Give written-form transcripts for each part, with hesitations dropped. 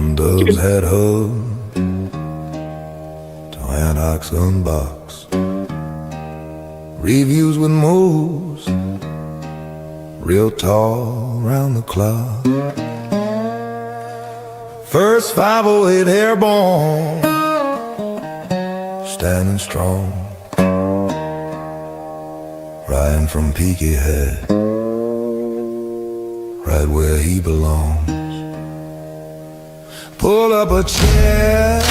From Dove's Hat Hub to Anarch's Unbox, reviews with moves, real tall round the clock. First 508 Airborne, standing strong, riding from Peaky Hat, right where he belongs. Pull up a chair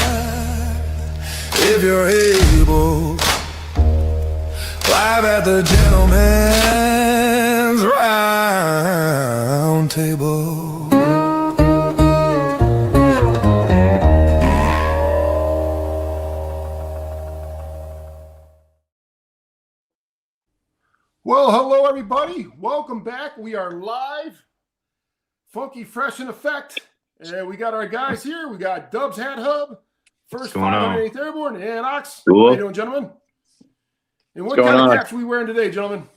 if you're able, live at the gentleman's round table. Well, hello everybody. Welcome back. We are live, funky, fresh in effect. And we got our guys here. We got Dove's Hat Hub, first 508th Airborne, and Ox. Cool. How you doing, gentlemen? And what kind of caps are we wearing today, gentlemen?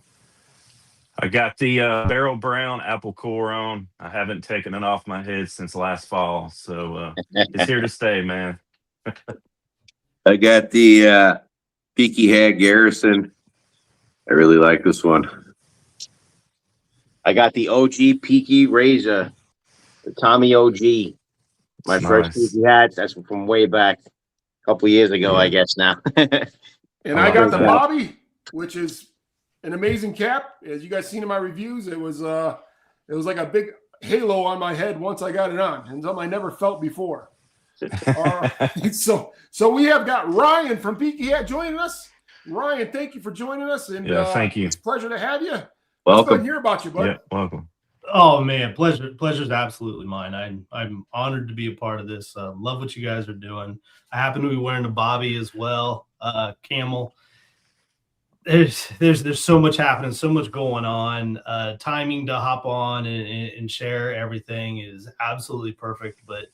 I got the barrel brown apple core on. I haven't taken it off my head since last fall, so it's here to stay, man. I got the Peaky Hat Garrison. I really like this one. I got the OG Peaky Razor, the Tommy OG. My first Peaky hat. That's from way back a couple years ago, I guess now. And I got the Bobby, which is an amazing cap. As you guys seen in my reviews, it was like a big halo on my head once I got it on, and something I never felt before. So we have got Ryan from Peaky Hat joining us. Ryan, thank you for joining us, and thank you. It's a pleasure to have you. Welcome. Let's go hear about you, bud. Yeah, welcome. Oh man, pleasure's absolutely mine. I'm honored to be a part of this. Love what you guys are doing. I happen to be wearing a Bobby as well, camel. There's so much happening, so much going on. Timing to hop on and share everything is absolutely perfect. But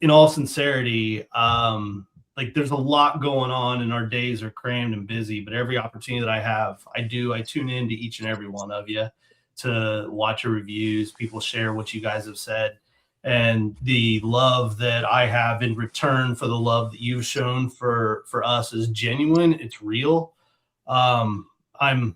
in all sincerity, like there's a lot going on and our days are crammed and busy, but every opportunity that I have, I tune in to each and every one of you to watch your reviews. People share what you guys have said, and the love that I have in return for the love that you've shown for us is genuine. It's real. I'm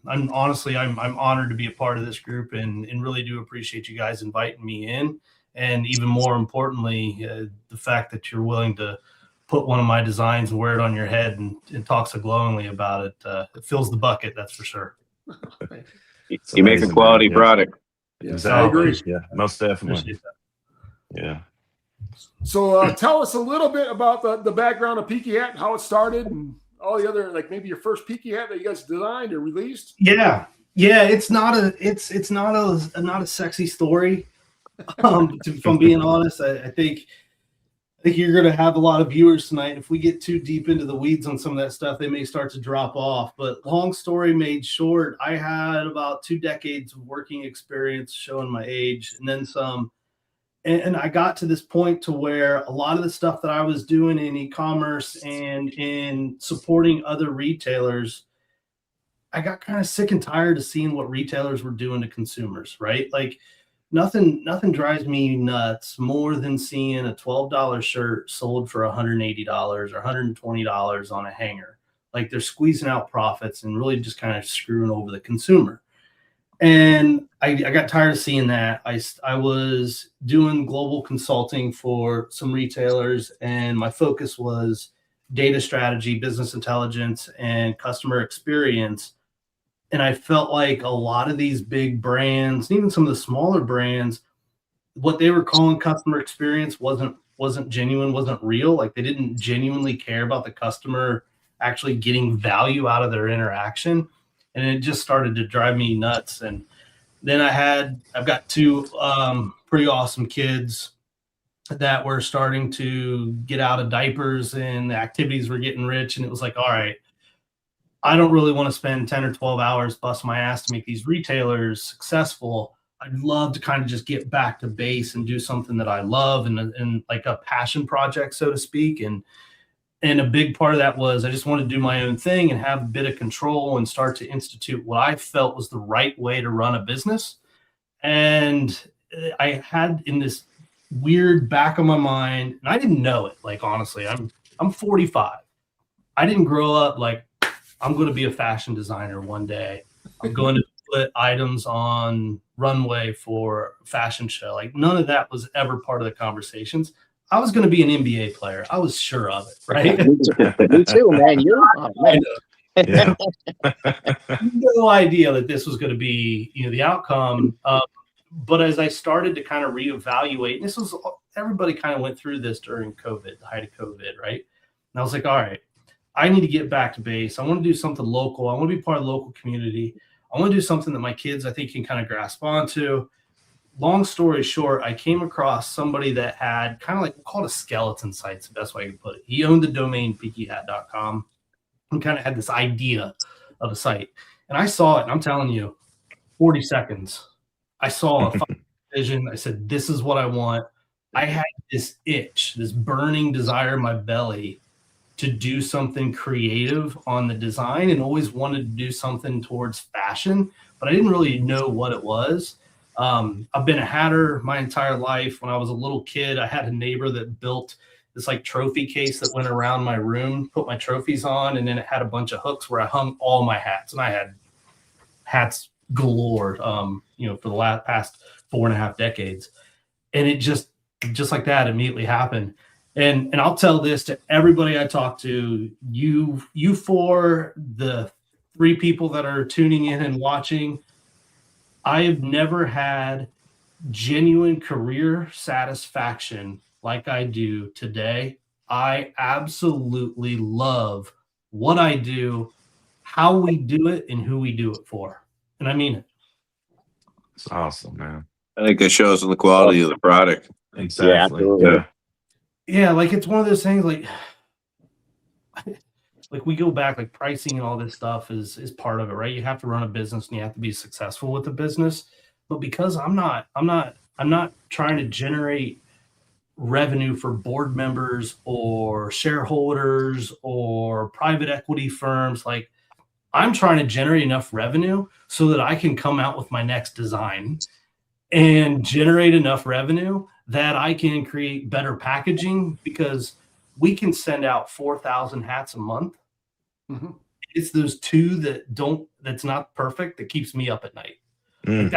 honestly honored to be a part of this group and really do appreciate you guys inviting me in. And even more importantly, the fact that you're willing to put one of my designs and wear it on your head and talk so glowingly about it. It fills the bucket, that's for sure. You make a quality product. Yes, Exactly. I agree. Yeah, most definitely. Yeah. So tell us a little bit about the background of Peaky Hat, how it started, and all the other, like maybe your first Peaky Hat that you guys designed or released. Yeah. It's not a sexy story. If I'm being honest, I think you're going to have a lot of viewers tonight. If we get too deep into the weeds on some of that stuff, they may start to drop off. But long story made short, I had about 2 decades of working experience, showing my age, and then some. And I got to this point to where a lot of the stuff that I was doing in e-commerce and in supporting other retailers, I got kind of sick and tired of seeing what retailers were doing to consumers, right? Like nothing drives me nuts more than seeing a $12 shirt sold for $180 or $120 on a hanger. Like they're squeezing out profits and really just kind of screwing over the consumer. And I got tired of seeing that. I was doing global consulting for some retailers, and my focus was data strategy, business intelligence, and customer experience. And I felt like a lot of these big brands, even some of the smaller brands, what they were calling customer experience wasn't genuine, wasn't real. Like they didn't genuinely care about the customer actually getting value out of their interaction. And it just started to drive me nuts. And then I've got 2 pretty awesome kids that were starting to get out of diapers and the activities were getting rich. And it was like, all right, I don't really want to spend 10 or 12 hours busting my ass to make these retailers successful. I'd love to kind of just get back to base and do something that I love and like a passion project, so to speak. And a big part of that was I just wanted to do my own thing and have a bit of control and start to institute what I felt was the right way to run a business. And I had in this weird back of my mind, and I didn't know it. Like, honestly, I'm 45. I didn't grow up like I'm going to be a fashion designer one day. I'm going to put items on runway for a fashion show. Like, none of that was ever part of the conversations. I was going to be an NBA player. I was sure of it, right? Me too, man. Yeah. No idea that this was going to be, the outcome. But as I started to kind of reevaluate, and this was, everybody kind of went through this during COVID, the height of COVID, right? And I was like, all right, I need to get back to base. I want to do something local. I want to be part of the local community. I want to do something that my kids, I think, can kind of grasp onto. Long story short, I came across somebody that had kind of like, called a skeleton site, the best way I can put it. He owned the domain peakyhat.com and kind of had this idea of a site. And I saw it, and I'm telling you, 40 seconds. I saw a vision. I said, this is what I want. I had this itch, this burning desire in my belly to do something creative on the design, and always wanted to do something towards fashion, but I didn't really know what it was. I've been a hatter my entire life. When I was a little kid, I had a neighbor that built this like trophy case that went around my room, put my trophies on, and then it had a bunch of hooks where I hung all my hats, and I had hats galore, for the past 4.5 decades. And it just like that immediately happened. And I'll tell this to everybody I talk to, you for the 3 people that are tuning in and watching, I have never had genuine career satisfaction like I do today. I absolutely love what I do, how we do it, and who we do it for. And I mean it. It's awesome, man. I think it shows in the quality of the product. Exactly. Yeah. Yeah, like it's one of those things like we go back, like pricing and all this stuff is part of it, right? You have to run a business and you have to be successful with the business. But because I'm not trying to generate revenue for board members or shareholders or private equity firms, like I'm trying to generate enough revenue so that I can come out with my next design and generate enough revenue that I can create better packaging, because we can send out 4,000 hats a month. Mm-hmm. It's those 2 that's not perfect that keeps me up at night. Like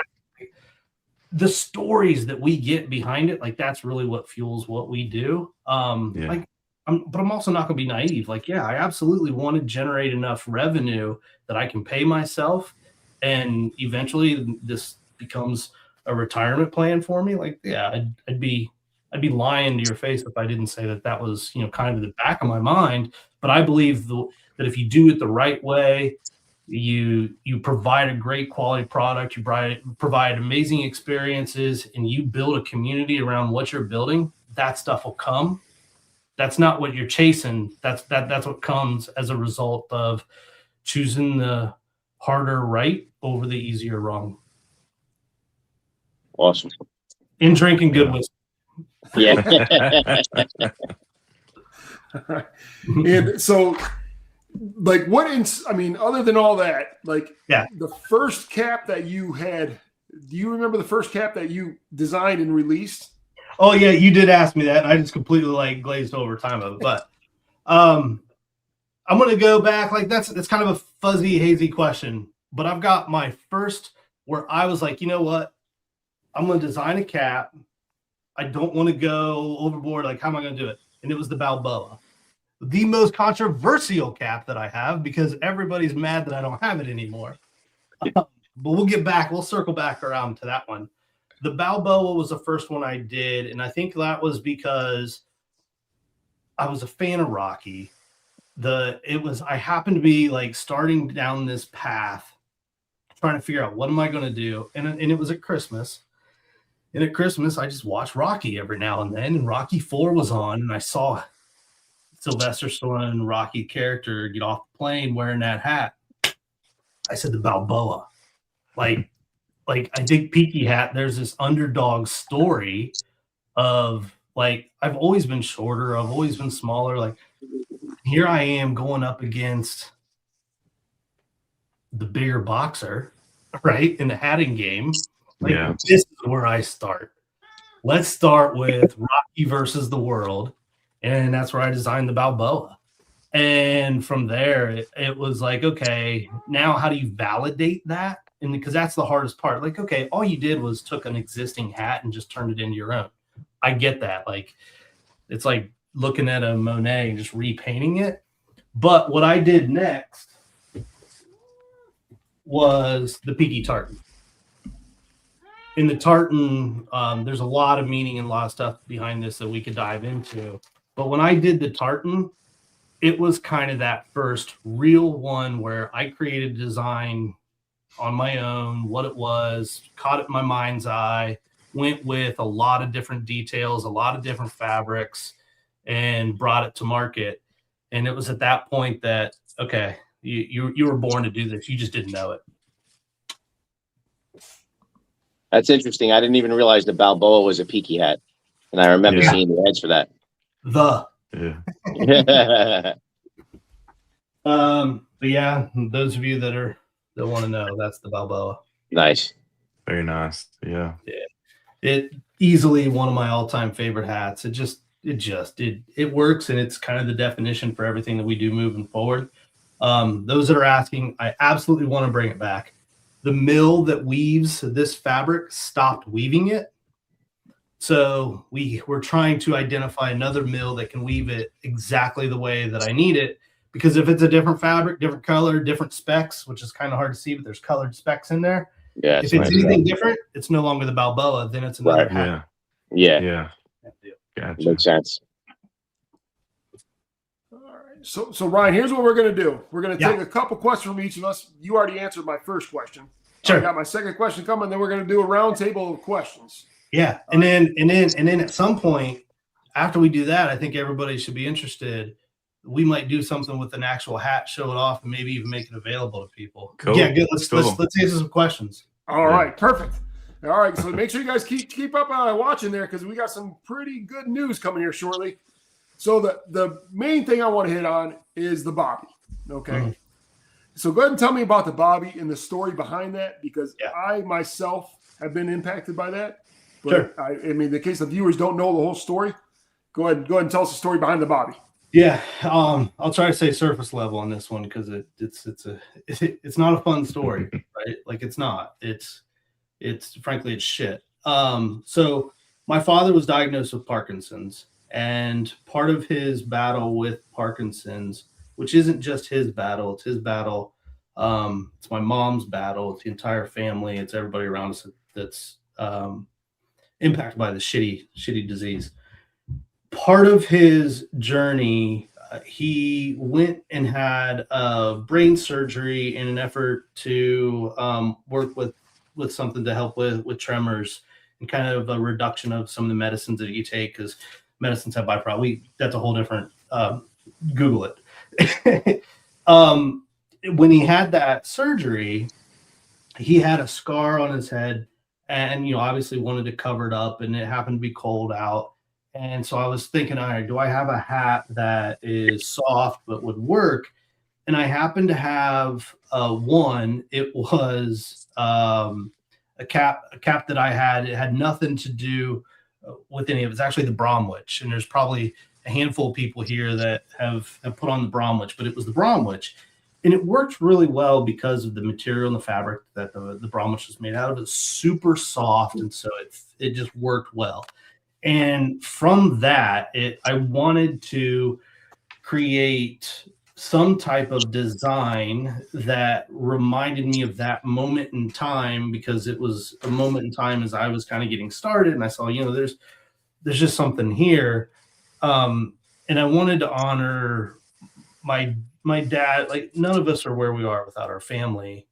the stories that we get behind it, like that's really what fuels what we do. But I'm also not going to be naive. Like, yeah, I absolutely want to generate enough revenue that I can pay myself, and eventually this becomes a retirement plan for me. Like, yeah, I'd be lying to your face if I didn't say that was, kind of the back of my mind. But I believe that if you do it the right way, you provide a great quality product, you provide amazing experiences, and you build a community around what you're building, that stuff will come. That's not what you're chasing. That's what comes as a result of choosing the harder right over the easier wrong. Awesome. And drinking good whiskey. Yeah. And so, like, other than all that, like, the first cap that you had, do you remember the first cap that you designed and released? Oh yeah, you did ask me that, and I just completely glazed over time of it. But I'm gonna go back. Like that's kind of a fuzzy, hazy question. But I've got my first where I was like, you know what? I'm gonna design a cap. I don't want to go overboard. Like, how am I gonna do it? And it was the Balboa, the most controversial cap that I have, because everybody's mad that I don't have it anymore. But we'll circle back around to that one. The Balboa was the first one I did, and I think that was because I was a fan of Rocky. I happened to be like starting down this path, trying to figure out what am I going to do, and it was at Christmas. And at Christmas, I just watched Rocky every now and then, and Rocky 4 was on, and I saw Sylvester Stallone, Rocky character, get off the plane wearing that hat. I said the Balboa, like I think Peaky Hat, there's this underdog story of like, I've always been shorter. I've always been smaller. Like, here I am going up against the bigger boxer, right? In the hatting game. Like, this is where I start. let's start with Rocky versus the world. And that's where I designed the Balboa. And from there, it was like, okay, now how do you validate that? And because that's the hardest part. Like, okay, all you did was took an existing hat and just turned it into your own. I get that. Like, it's like looking at a Monet and just repainting it. But what I did next was the Peaky tartan. In the tartan, there's a lot of meaning and a lot of stuff behind this that we could dive into. But when I did the tartan, it was kind of that first real one where I created design on my own, what it was, caught it in my mind's eye, went with a lot of different details, a lot of different fabrics, and brought it to market. And it was at that point that, okay, you were born to do this. You just didn't know it. That's interesting. I didn't even realize the Balboa was a Peaky Hat, and I remember seeing the ads for that. But yeah, those of you that want to know, that's the Balboa. Nice. Very nice. Yeah. It easily one of my all-time favorite hats. It works, and it's kind of the definition for everything that we do moving forward. Those that are asking, I absolutely want to bring it back. The mill that weaves this fabric stopped weaving it. So we're trying to identify another mill that can weave it exactly the way that I need it. Because if it's a different fabric, different color, different specs, which is kind of hard to see, but there's colored specs in there. Yeah. If it's anything different, it's no longer the Balboa. Then it's another hat. Yeah. Gotcha. Makes sense. All right. So Ryan, here's what we're going to do. We're going to take a couple questions from each of us. You already answered my first question. Sure. I got my second question coming. Then we're going to do a round table of questions. Yeah. And then at some point after we do that, I think everybody should be interested. We might do something with an actual hat, show it off, and maybe even make it available to people. Cool. Yeah, good. Let's answer some questions. All right, perfect. All right, so make sure you guys keep up watching there because we got some pretty good news coming here shortly. So the main thing I want to hit on is the Bobby. Okay. Mm-hmm. So go ahead and tell me about the Bobby and the story behind that, because I myself have been impacted by that. But sure. I mean, in the case the viewers don't know the whole story, go ahead and tell us the story behind the Bobby. Yeah, I'll try to say surface level on this one because it's not a fun story, right? Like it's not. It's frankly it's shit. So my father was diagnosed with Parkinson's, and part of his battle with Parkinson's, which isn't just his battle, it's his battle. It's my mom's battle. It's the entire family. It's everybody around us that's impacted by the shitty disease. Part of his journey, he went and had brain surgery in an effort to work with something to help with tremors and kind of a reduction of some of the medicines that you take, because medicines have byproducts. That's a whole different. Google it. When he had that surgery, he had a scar on his head, and obviously wanted to cover it up, and it happened to be cold out. And so I was thinking, all right, do I have a hat that is soft but would work? And I happened to have one. It was a cap that I had. It had nothing to do with any of it. It's actually the Bromwich. And there's probably a handful of people here that have put on the Bromwich, but it was the Bromwich. And it worked really well because of the material and the fabric that the Bromwich was made out of. It's super soft, and so it just worked well. And from that, I wanted to create some type of design that reminded me of that moment in time, because it was a moment in time as I was kind of getting started, and I saw, there's just something here. And I wanted to honor my dad. Like, none of us are where we are without our family.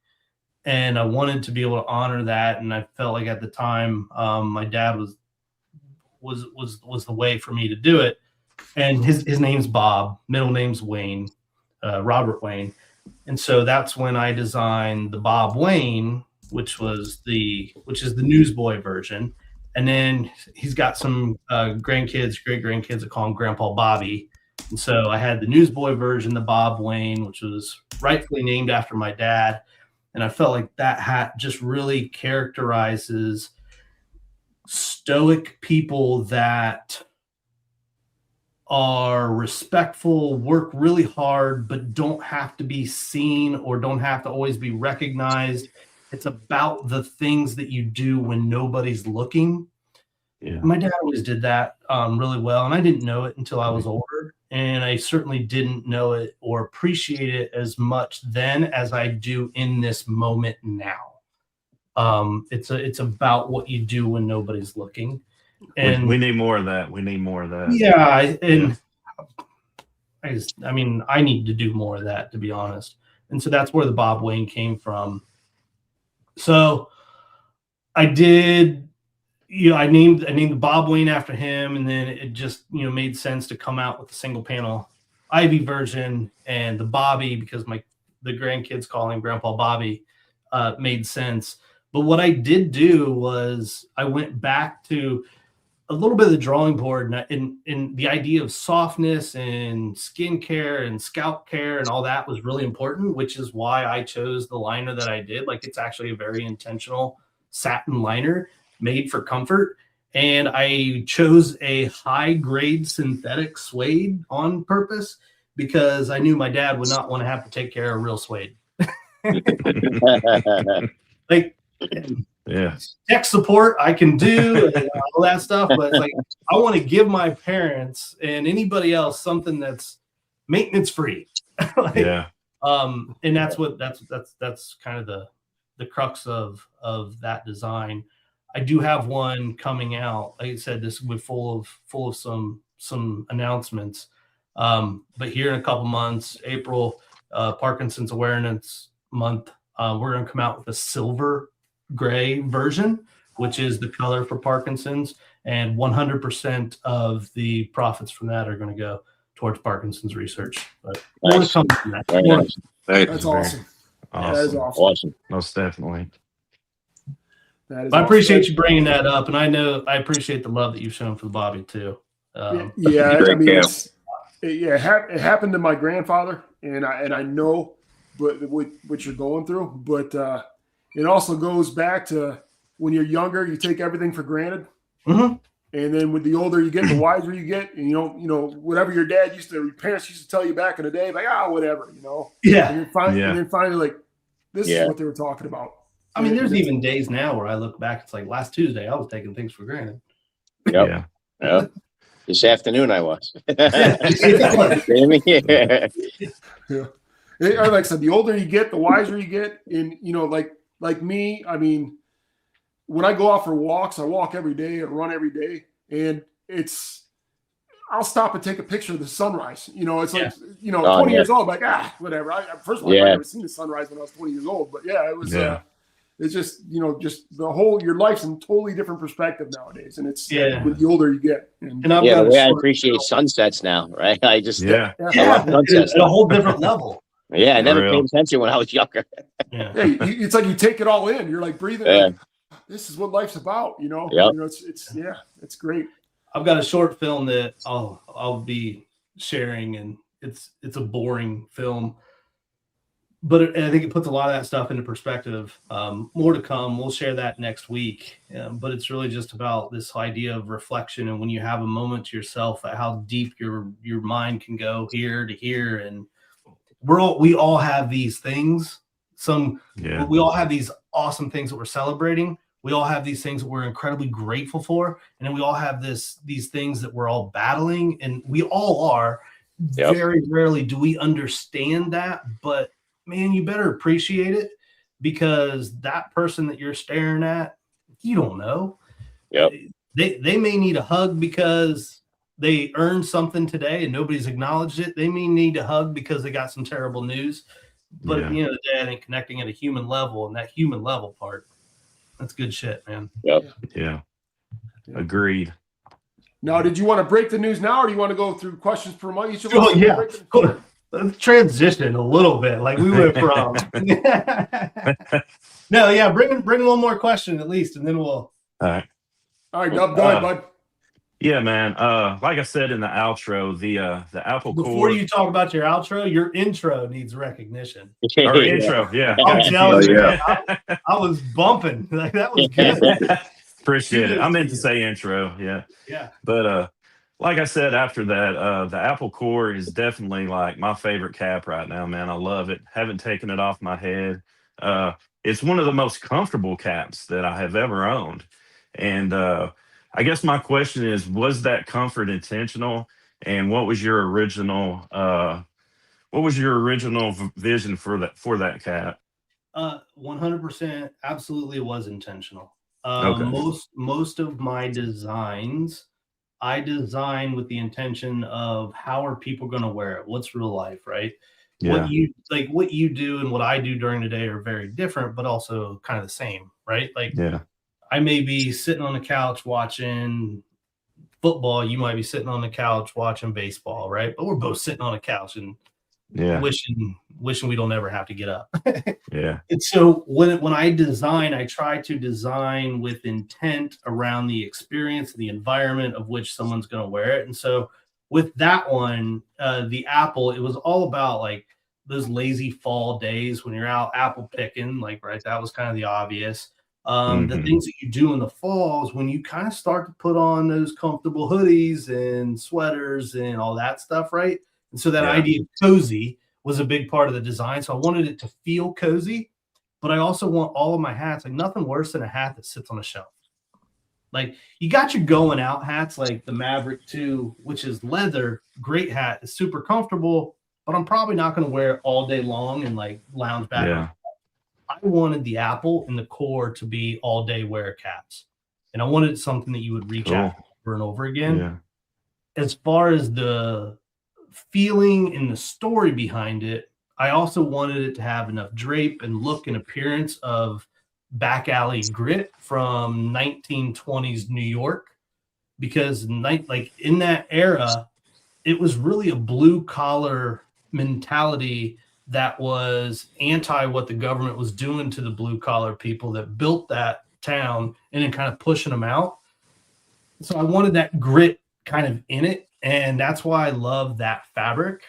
And I wanted to be able to honor that. And I felt like at the time, my dad was the way for me to do it. And his name's Bob, middle name's Wayne, Robert Wayne. And so that's when I designed the Bob Wayne, which is the newsboy version. And then he's got some great grandkids that call him Grandpa Bobby. And so I had the newsboy version, the Bob Wayne, which was rightfully named after my dad. And I felt like that hat just really characterizes stoic people that are respectful, work really hard, but don't have to be seen or don't have to always be recognized. It's about the things that you do when nobody's looking. Yeah. My dad always did that really well, and I didn't know it until I was older, and I certainly didn't know it or appreciate it as much then as I do in this moment now. It's about what you do when nobody's looking, and We need more of that. We need more of that. yeah, I mean, I need to do more of that, to be honest. And so that's where the Bob Wayne came from. So I did, I named the Bob Wayne after him, and then it just, made sense to come out with the single panel Ivy version, and the Bobby, because the grandkids call him Grandpa Bobby, made sense. But what I did do was I went back to a little bit of the drawing board, and the idea of softness and skin care and scalp care and all that was really important, which is why I chose the liner that I did. Like, it's actually a very intentional satin liner made for comfort. And I chose a high grade synthetic suede on purpose because I knew my dad would not want to have to take care of real suede. Like, Yeah. tech support I can do and all that stuff, but it's like I want to give my parents and anybody else something that's maintenance free. Yeah. And that's kind of the crux of that design. I do have one coming out. Like I said, this will be full of some announcements. But here in a couple months, April, Parkinson's Awareness Month, we're going to come out with a silver gray version, which is the color for Parkinson's, and 100% of the profits from that are going to go towards Parkinson's research. But more to come from that. Very nice. That's awesome. That is awesome. Awesome. Most definitely. That is I awesome. appreciate you bringing that up, and I appreciate the love that you've shown for the Bobby too. Yeah, I mean, Great it happened to my grandfather, and I know, but what you're going through, but it also goes back to when you're younger, you take everything for granted, and then with the older you get, the wiser you get, and you know whatever your parents used to tell you back in the day, like whatever, Yeah. and then finally like this is what they were talking about. I mean, there's even days now where I look back, it's like last Tuesday I was taking things for granted. Yep. Yeah. This afternoon I was. Yeah. Like I said, the older you get, the wiser you get. And like me, I mean, when I go out for walks, I walk every day and run every day, and I'll stop and take a picture of the sunrise. It's like 20 years old, like whatever. First of all, I've never seen the sunrise when I was 20 years old, but yeah, it was. It's just just your life's in totally different perspective nowadays, and it's with the older you get. And the way I appreciate sunsets now, right? I just I love sunsets at a whole different level. Yeah, I never paid attention when I was younger. It's like you take it all in. You're like breathing. Like, this is what life's about. It's great. I've got a short film that I'll be sharing, and it's a boring film, but I think it puts a lot of that stuff into perspective. More to come. We'll share that next week. But it's really just about this idea of reflection, and when you have a moment to yourself, at how deep your mind can go here to here, and we all have these things. We all have these awesome things that we're celebrating. We all have these things that we're incredibly grateful for, and then we all have these things that we're all battling, and we all are. Yep. Very rarely do we understand that, but man, you better appreciate it, because that person that you're staring at, you don't know. Yep. They may need a hug because they earned something today and nobody's acknowledged it. They may need a hug because they got some terrible news. But at the end of the day, I think connecting at a human level, and that human level part, that's good shit, man. Yep. Yeah. Agreed. Now, did you want to break the news now, or do you want to go through questions per month? Each of us? Oh, yeah. Cool. Let's transition a little bit. Like we went from. No, yeah. Bring one more question at least, and then we'll. All right. All right, go ahead, bud. Yeah, man. Like I said in the outro, the apple core. Before you talk about your outro, your intro needs recognition. Or intro, yeah. I'm telling you, man, I was bumping. Like that was good. Appreciate it. I Kudos meant to to you. say intro. Yeah. Yeah. But like I said, after that, the Apple Core is definitely like my favorite cap right now, man. I love it. Haven't taken it off my head. Uh, it's one of the most comfortable caps that I have ever owned. And I guess my question is, was that comfort intentional? And what was your original vision for that cap? 100% absolutely it was intentional. Okay. Most of my designs I design with the intention of how are people going to wear it? What's real life, right? What Yeah. you do and what I do during the day are very different, but also kind of the same, right? Like Yeah. I may be sitting on the couch watching football, you might be sitting on the couch watching baseball, right? But we're both sitting on a couch and Yeah. wishing we don't ever have to get up. Yeah. And so when I design, I try to design with intent around the experience, the environment of which someone's going to wear it. And so with that one, the Apple, it was all about like those lazy fall days when you're out apple picking, like, right. That was kind of the obvious. The Hmm. things that you do in the fall is when you kind of start to put on those comfortable hoodies and sweaters and all that stuff, right? And so that Yeah. idea of cozy was a big part of the design. So I wanted it to feel cozy, but I also want all of my hats, like nothing worse than a hat that sits on a shelf. Like you got your going out hats like the Maverick 2, which is leather, great hat, is super comfortable, but I'm probably not going to wear it all day long and like lounge back. Yeah. I wanted the Apple and the Core to be all day wear caps. And I wanted something that you would reach out over and over again. Yeah. As far as the feeling and the story behind it, I also wanted it to have enough drape and look and appearance of back alley grit from 1920s New York, because like in that era, it was really a blue collar mentality that was anti what the government was doing to the blue collar people that built that town and then kind of pushing them out. So I wanted that grit kind of in it. And that's why I love that fabric.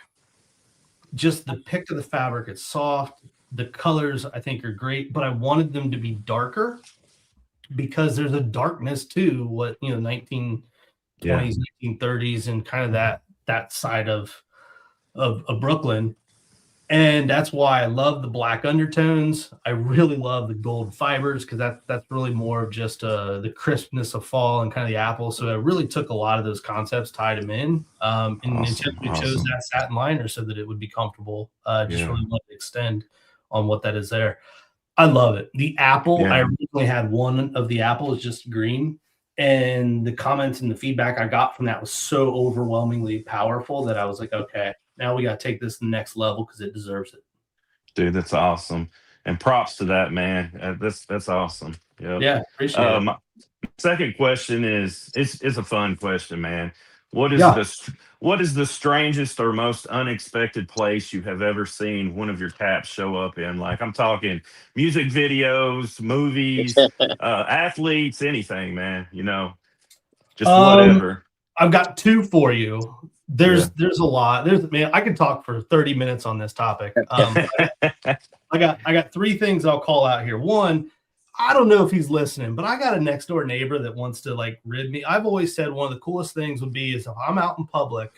Just the pick of the fabric, it's soft. The colors I think are great, but I wanted them to be darker because there's a darkness to what, 1920s, 1930s, and kind of that side of Brooklyn. And that's why I love the black undertones. I really love the gold fibers because that's really more of just the crispness of fall and kind of the apple. So I really took a lot of those concepts, tied them in, and intentionally chose that satin liner so that it would be comfortable. Just really let it extend on what that is there. I love it. The apple, I originally had one of the apples just green, and the comments and the feedback I got from that was so overwhelmingly powerful that I was like, okay, now we got to take this to the next level because it deserves it. Dude, that's awesome. And props to that, man. That's awesome. Yep. Yeah, appreciate it. My second question is it's a fun question, man. What is the strangest or most unexpected place you have ever seen one of your caps show up in? Like I'm talking music videos, movies, athletes, anything, man. Just whatever. I've got two for you. There's a lot. Man, I could talk for 30 minutes on this topic. I got three things I'll call out here. One, I don't know if he's listening, but I got a next door neighbor that wants to like rid me. I've always said one of the coolest things would be is if I'm out in public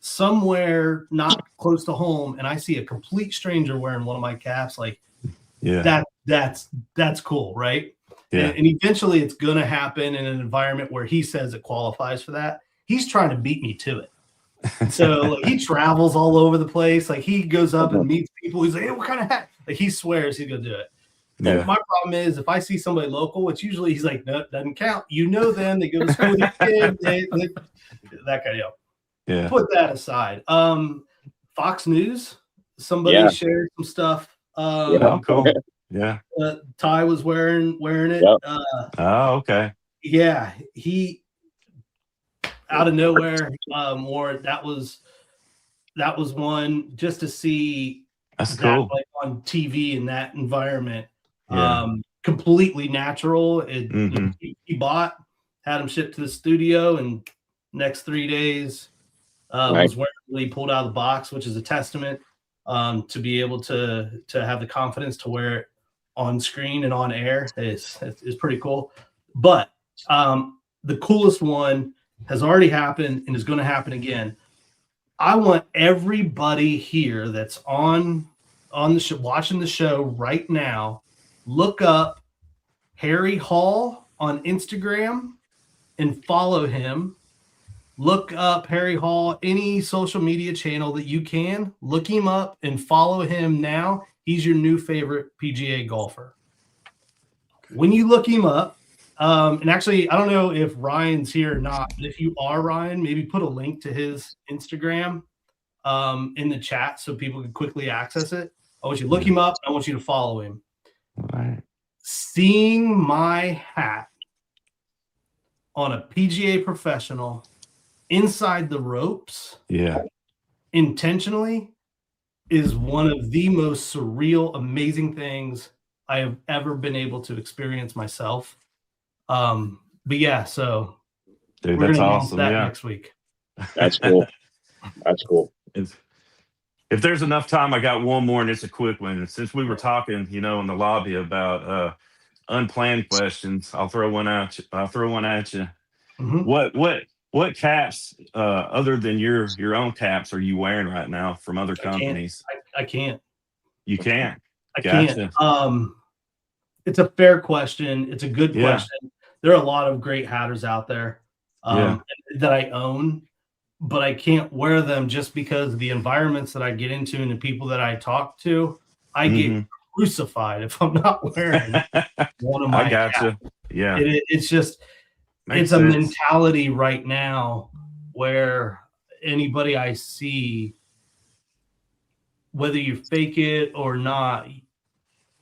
somewhere not close to home and I see a complete stranger wearing one of my caps, like that's cool, right? Yeah. And eventually it's gonna happen in an environment where he says it qualifies for that. He's trying to beat me to it. So like, he travels all over the place. Like he goes up and meets people. He's like, hey, what kind of hat? Like he swears he's gonna do it. Yeah. My problem is if I see somebody local, it's usually he's like, no, doesn't count. Them. They go to school with your kid. That kind of Yeah. Put that aside. Fox News, somebody shared some stuff. Cool. Yeah. Ty was wearing it. Yep. Okay. Yeah, he out of nowhere wore it. That was one just to see. That's cool. Like on TV in that environment. Yeah. Completely natural. He bought, had him shipped to the studio, and next 3 days was wearing it when he pulled out of the box, which is a testament to be able to have the confidence to wear it on screen and on air is pretty cool. But The coolest one has already happened and is going to happen again. I want everybody here that's on the show, watching the show right now, look up Harry Hall on Instagram and follow him. Look up Harry Hall, any social media channel that you can. Look him up and follow him now. He's your new favorite PGA golfer. When you look him up, and actually, I don't know if Ryan's here or not, but if you are Ryan, maybe put a link to his Instagram in the chat so people can quickly access it. I want you to look him up. I want you to follow him. All right. Seeing my hat on a PGA professional inside the ropes, intentionally, is one of the most surreal, amazing things I have ever been able to experience myself. But yeah, so dude, we're that's gonna announce awesome. that Yeah, next week. That's cool. That's cool. If there's enough time, I got one more, and it's a quick one. Since we were talking, in the lobby about unplanned questions, I'll throw one at you. Mm-hmm. What caps, other than your own caps, are you wearing right now from other companies? I can't. You can't. I Gotcha. can't. It's a fair question. It's a good question. There are a lot of great hatters out there that I own, but I can't wear them just because of the environments that I get into and the people that I talk to. I get crucified if I'm not wearing one of my caps. Yeah. It's just Makes it's a sense. mentality right now where anybody I see, whether you fake it or not,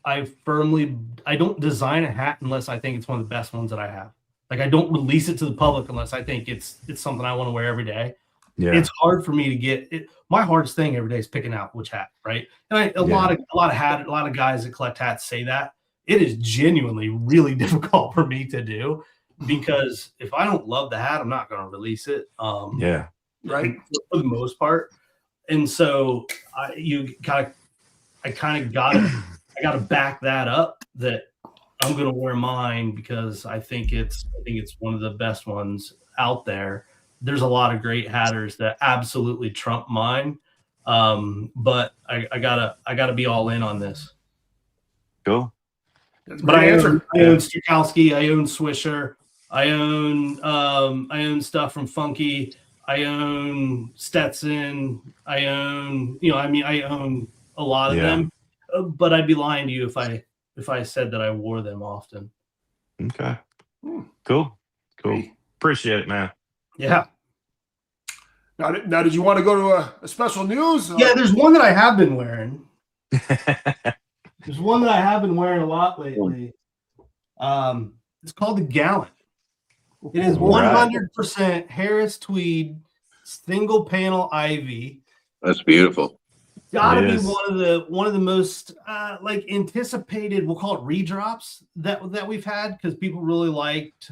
I don't design a hat unless I think it's one of the best ones that I have. Like, I don't release it to the public unless I think it's something I want to wear every day. Yeah. It's hard for me to get it. My hardest thing every day is picking out which hat, right? And a lot of guys that collect hats say that. It is genuinely really difficult for me to do, because if I don't love the hat, I'm not going to release it. Right. For the most part. And so I gotta back that up, that I'm gonna wear mine because I think it's one of the best ones out there. There's a lot of great hatters that absolutely trump mine. But I gotta be all in on this. Cool. But I own Stokowski, I own Swisher, I own stuff from Funky, I own Stetson, I own a lot of them. But I'd be lying to you if I said that I wore them often. Okay. Cool. Appreciate it, man. Yeah. Now, did you want to go to a special news? Yeah, there's one that I have been wearing. There's one that I have been wearing a lot lately. It's called the Gallant. It is 100% Harris tweed, single panel ivy. That's beautiful. Gotta be one of the most anticipated, we'll call it redrops that we've had, because people really liked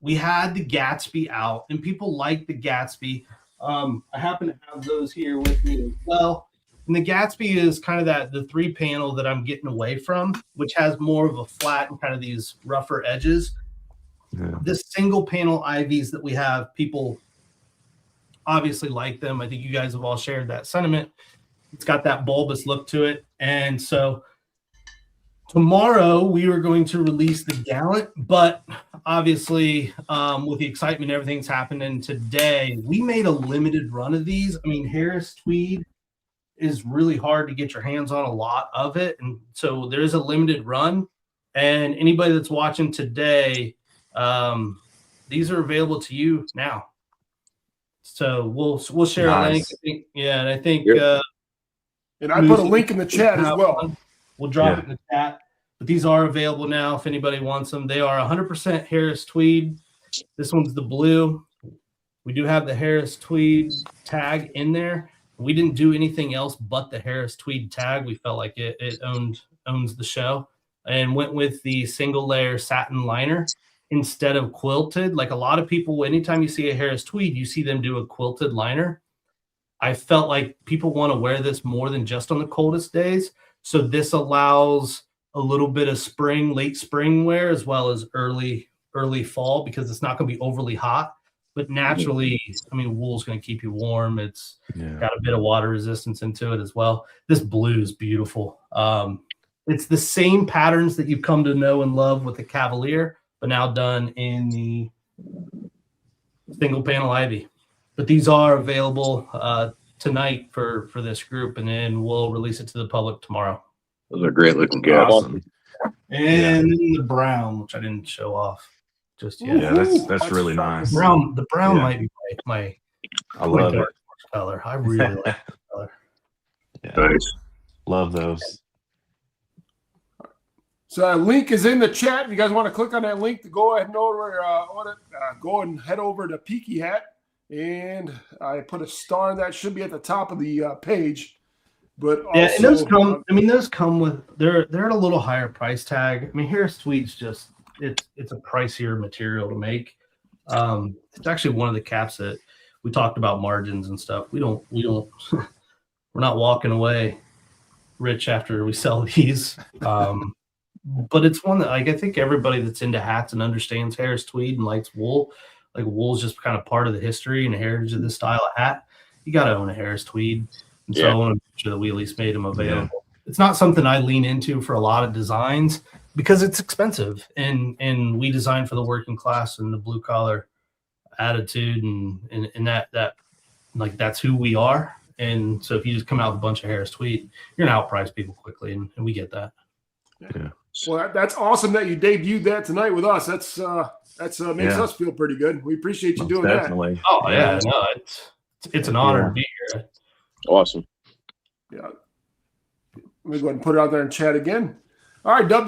we had the Gatsby out and people liked the Gatsby. I happen to have those here with me as well. And the Gatsby is kind of the 3-panel that I'm getting away from, which has more of a flat and kind of these rougher edges. Yeah. The single panel ivies that we have, people obviously like them. I think you guys have all shared that sentiment. It's got that bulbous look to it. And so tomorrow we are going to release the Gallant, but obviously with the excitement, everything's happening today, we made a limited run of these. I mean, Harris tweed is really hard to get your hands on, a lot of it. And so there's a limited run, and anybody that's watching today, these are available to you now. So we'll share a link. And I think and I put a link in the chat as well. We'll drop it in the chat. But these are available now if anybody wants them. They are 100% Harris tweed. This one's the blue. We do have the Harris tweed tag in there. We didn't do anything else but the Harris tweed tag. We felt like it owns the show, and went with the single layer satin liner instead of quilted. Like a lot of people, anytime you see a Harris tweed, you see them do a quilted liner. I felt like people want to wear this more than just on the coldest days. So this allows a little bit of late spring wear, as well as early fall, because it's not going to be overly hot. But naturally, I mean, wool's going to keep you warm. It's got a bit of water resistance into it as well. This blue is beautiful. It's the same patterns that you've come to know and love with the Cavalier, but now done in the single panel ivy. But these are available tonight for this group, and then we'll release it to the public tomorrow. Those are great looking caps. Awesome. And the brown, which I didn't show off just yet. Yeah, that's really nice. The brown might be my I love it. color. I really like that color. Yeah. Nice. Love those. So a link is in the chat. If you guys want to click on that link to go ahead and go and head over to Peaky Hat. And I put a star in that. Should be at the top of the page. But also, and those come. I mean, those come with they're at a little higher price tag. I mean, Harris Tweed's just it's a pricier material to make. It's actually one of the caps that we talked about margins and stuff. We don't we're not walking away rich after we sell these. But it's one that, like, I think everybody that's into hats and understands Harris Tweed and likes wool, like wool's just kind of part of the history and the heritage of this style of hat. You got to own a Harris Tweed. And so I want to make sure that we at least made them available. Yeah. It's not something I lean into for a lot of designs because it's expensive, and we design for the working class and the blue collar attitude, and that like that's who we are. And so if you just come out with a bunch of Harris Tweed, you're gonna outprice people quickly, and we get that. Yeah. Well, that's awesome that you debuted that tonight with us. That's makes us feel pretty good. We appreciate you doing definitely. that. Oh yeah, no, it's an honor to be here. Awesome. Yeah. Let me go ahead and put it out there in chat again. All right, Dub,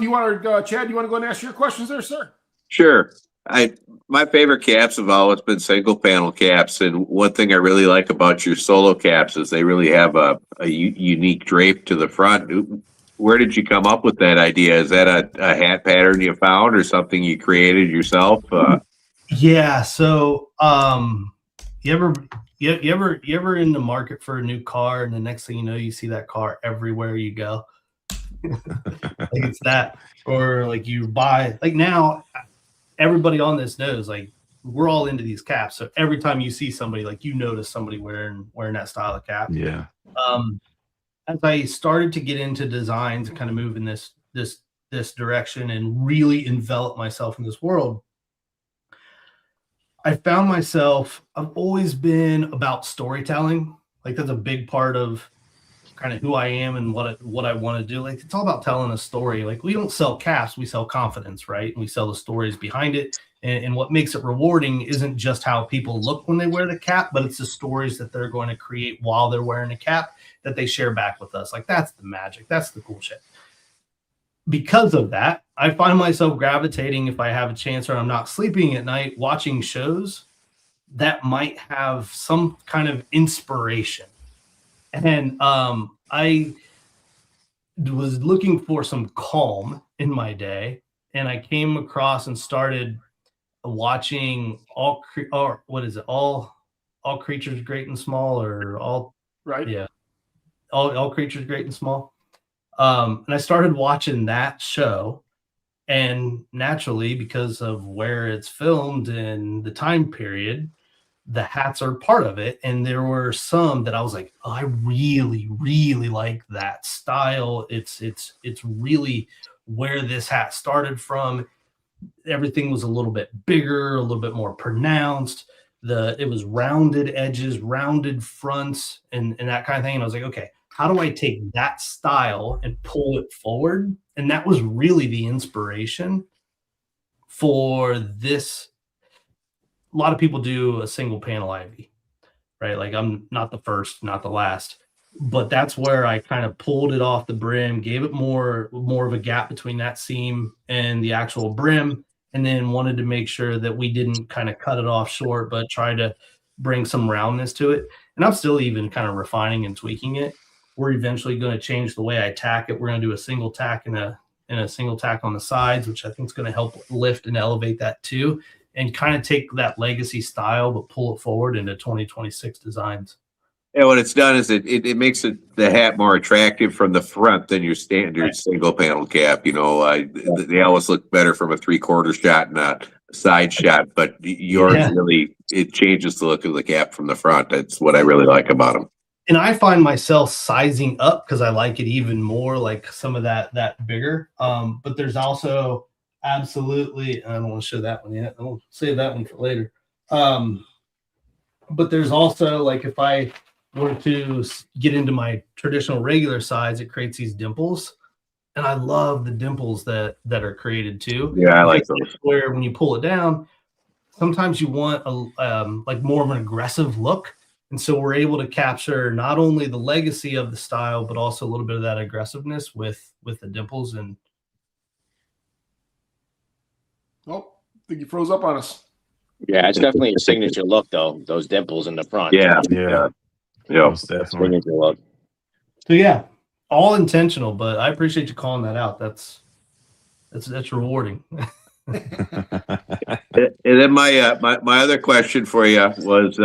Chad, you want to go ahead and ask your questions there, sir? Sure. My favorite caps have always been single panel caps, and one thing I really like about your solo caps is they really have a unique drape to the front. Where did you come up with that idea? Is that a hat pattern you found or something you created yourself? Yeah. So, you ever in the market for a new car, and the next thing you know, you see that car everywhere you go? Like it's that, or like you buy, like now everybody on this knows, like we're all into these caps. So every time you see somebody, like you notice somebody wearing that style of cap. Yeah. As I started to get into designs and kind of move in this direction and really envelop myself in this world, I found myself, I've always been about storytelling. Like that's a big part of kind of who I am and what I want to do. Like it's all about telling a story. Like we don't sell caps, we sell confidence, right? And we sell the stories behind it. And what makes it rewarding isn't just how people look when they wear the cap, but it's the stories that they're going to create while they're wearing a cap that they share back with us. Like that's the magic. That's the cool shit. Because of that, I find myself gravitating, if I have a chance or I'm not sleeping at night, watching shows that might have some kind of inspiration. And I was looking for some calm in my day, and I came across and started watching all creatures great and small, or all right. Yeah. All creatures great and small. And I started watching that show, and naturally, because of where it's filmed and the time period, the hats are part of it. And there were some that I was like, oh, I really, really like that style. It's really where this hat started from. Everything was a little bit bigger, a little bit more pronounced. It was rounded edges, rounded fronts, and that kind of thing. And I was like, okay, how do I take that style and pull it forward? And that was really the inspiration for this. A lot of people do a single panel ivy, right? Like I'm not the first, not the last, but that's where I kind of pulled it off the brim, gave it more of a gap between that seam and the actual brim, and then wanted to make sure that we didn't kind of cut it off short, but try to bring some roundness to it. And I'm still even kind of refining and tweaking it. We're eventually going to change the way I tack it. We're going to do a single tack and a single tack on the sides, which I think is going to help lift and elevate that too, and kind of take that legacy style, but pull it forward into 2026 designs. And what it's done is it makes the hat more attractive from the front than your standard single panel cap. You know, they always look better from a 3/4 shot, not a side shot. But yours really, it changes the look of the cap from the front. That's what I really like about them. And I find myself sizing up because I like it even more, like some of that bigger. But there's also absolutely, I don't want to show that one yet. I'll save that one for later. But there's also, like, if I were to get into my traditional regular size, it creates these dimples, and I love the dimples that are created too. Yeah, I like those. Where when you pull it down, sometimes you want a like more of an aggressive look, and so we're able to capture not only the legacy of the style, but also a little bit of that aggressiveness with the dimples. And oh, I think you froze up on us. Yeah, it's definitely a signature look, though. Those dimples in the front. Yeah. Most definitely. Signature look. so yeah, all intentional, but I appreciate you calling that out. That's rewarding. And then my other question for you was,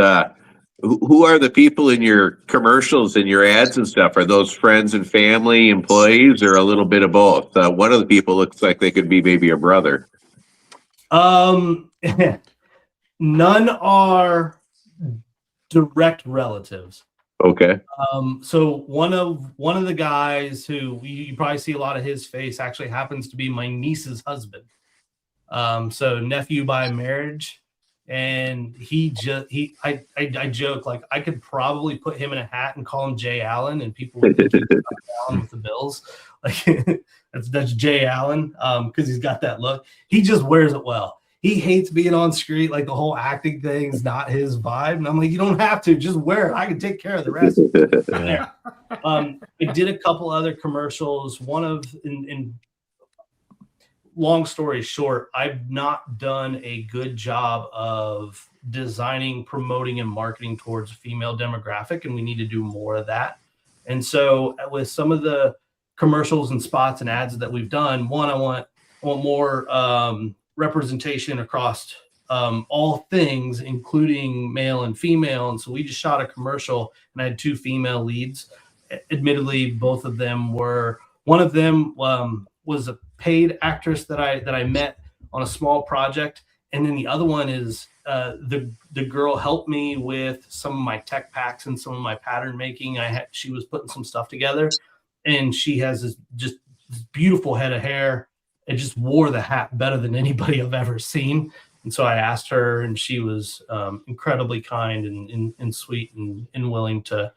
who are the people in your commercials and your ads and stuff? Are those friends and family, employees, or a little bit of both? One of the people looks like they could be maybe a brother. None are direct relatives. Okay. So one of the guys who you probably see a lot of his face actually happens to be my niece's husband. So nephew by marriage, and I joke, like, I could probably put him in a hat and call him Jay Allen, and people would think he's down with the Bills. Like, that's Jay Allen, because he's got that look. He just wears it well. He hates being on screen. Like, the whole acting thing is not his vibe. And I'm like, you don't have to. Just wear it. I can take care of the rest. I did a couple other commercials. One of, in long story short, I've not done a good job of designing, promoting, and marketing towards a female demographic, and we need to do more of that. And so with some of the commercials and spots and ads that we've done, one, I want more representation across all things, including male and female. And so we just shot a commercial, and I had 2 female leads. Admittedly, both of them were, one of them was a paid actress that I met on a small project, and then the other one is the girl helped me with some of my tech packs and some of my pattern making. She was putting some stuff together, and she has this beautiful head of hair. It just wore the hat better than anybody I've ever seen. And so I asked her, and she was incredibly kind and sweet and willing to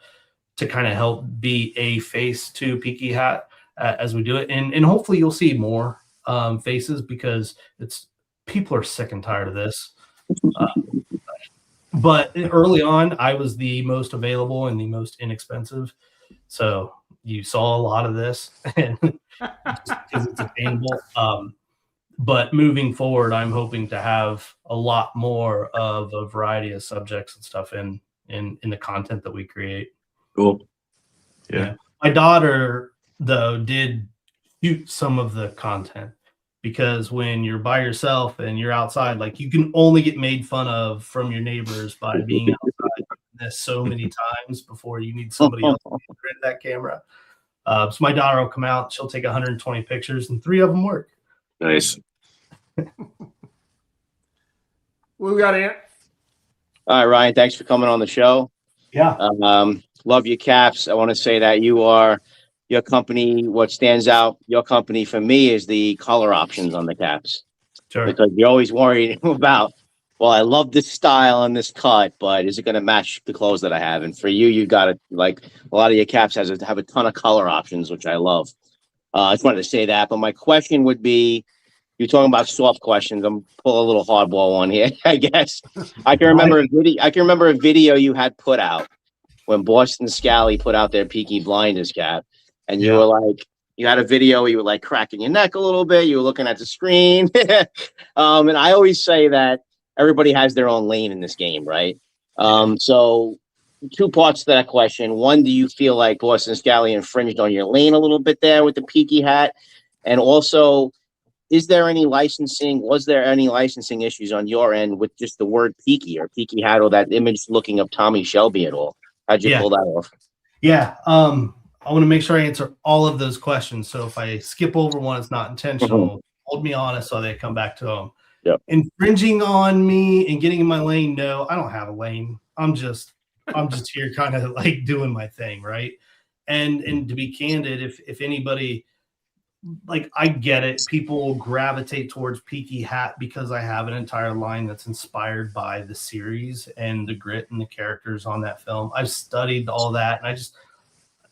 kind of help be a face to Peaky Hat as we do it. And hopefully you'll see more faces, because people are sick and tired of this. But early on, I was the most available and the most inexpensive. So you saw a lot of this, and just because it's attainable. But moving forward, I'm hoping to have a lot more of a variety of subjects and stuff in the content that we create. Cool. Yeah. My daughter, though, did shoot some of the content, because when you're by yourself and you're outside, like, you can only get made fun of from your neighbors by being outside this so many times before you need somebody else to enter into that camera. So my daughter will come out, she'll take 120 pictures, and 3 of them work. Nice. What we got, Ant? All right, Ryan, thanks for coming on the show. Yeah. Love your caps. I want to say that your company, what stands out, your company for me is the color options on the caps. Sure. Because you're always worried about, well, I love this style and this cut, but is it going to match the clothes that I have? And for you, you got it. Like, a lot of your caps have a ton of color options, which I love. I just wanted to say that. But my question would be, you're talking about soft questions. I'm pulling a little hardball one here, I guess. I can remember a video you had put out when Boston Scally put out their Peaky Blinders cap, and you were like, you had a video where you were like cracking your neck a little bit. You were looking at the screen. And I always say that everybody has their own lane in this game, right? So 2 parts to that question. One, do you feel like Boston Scally infringed on your lane a little bit there with the Peaky Hat? And also, was there any licensing issues on your end with just the word Peaky or Peaky Hat, or that image looking of Tommy Shelby at all? How'd you Yeah. pull that off? Yeah. I want to make sure I answer all of those questions. So if I skip over one, it's not intentional. Hold me honest so they come back to them. Yep. Infringing on me and getting in my lane. No, I don't have a lane. I'm just here kind of like doing my thing. Right. And to be candid, if anybody, like, I get it. People will gravitate towards Peaky Hat because I have an entire line that's inspired by the series and the grit and the characters on that film. I've studied all that, and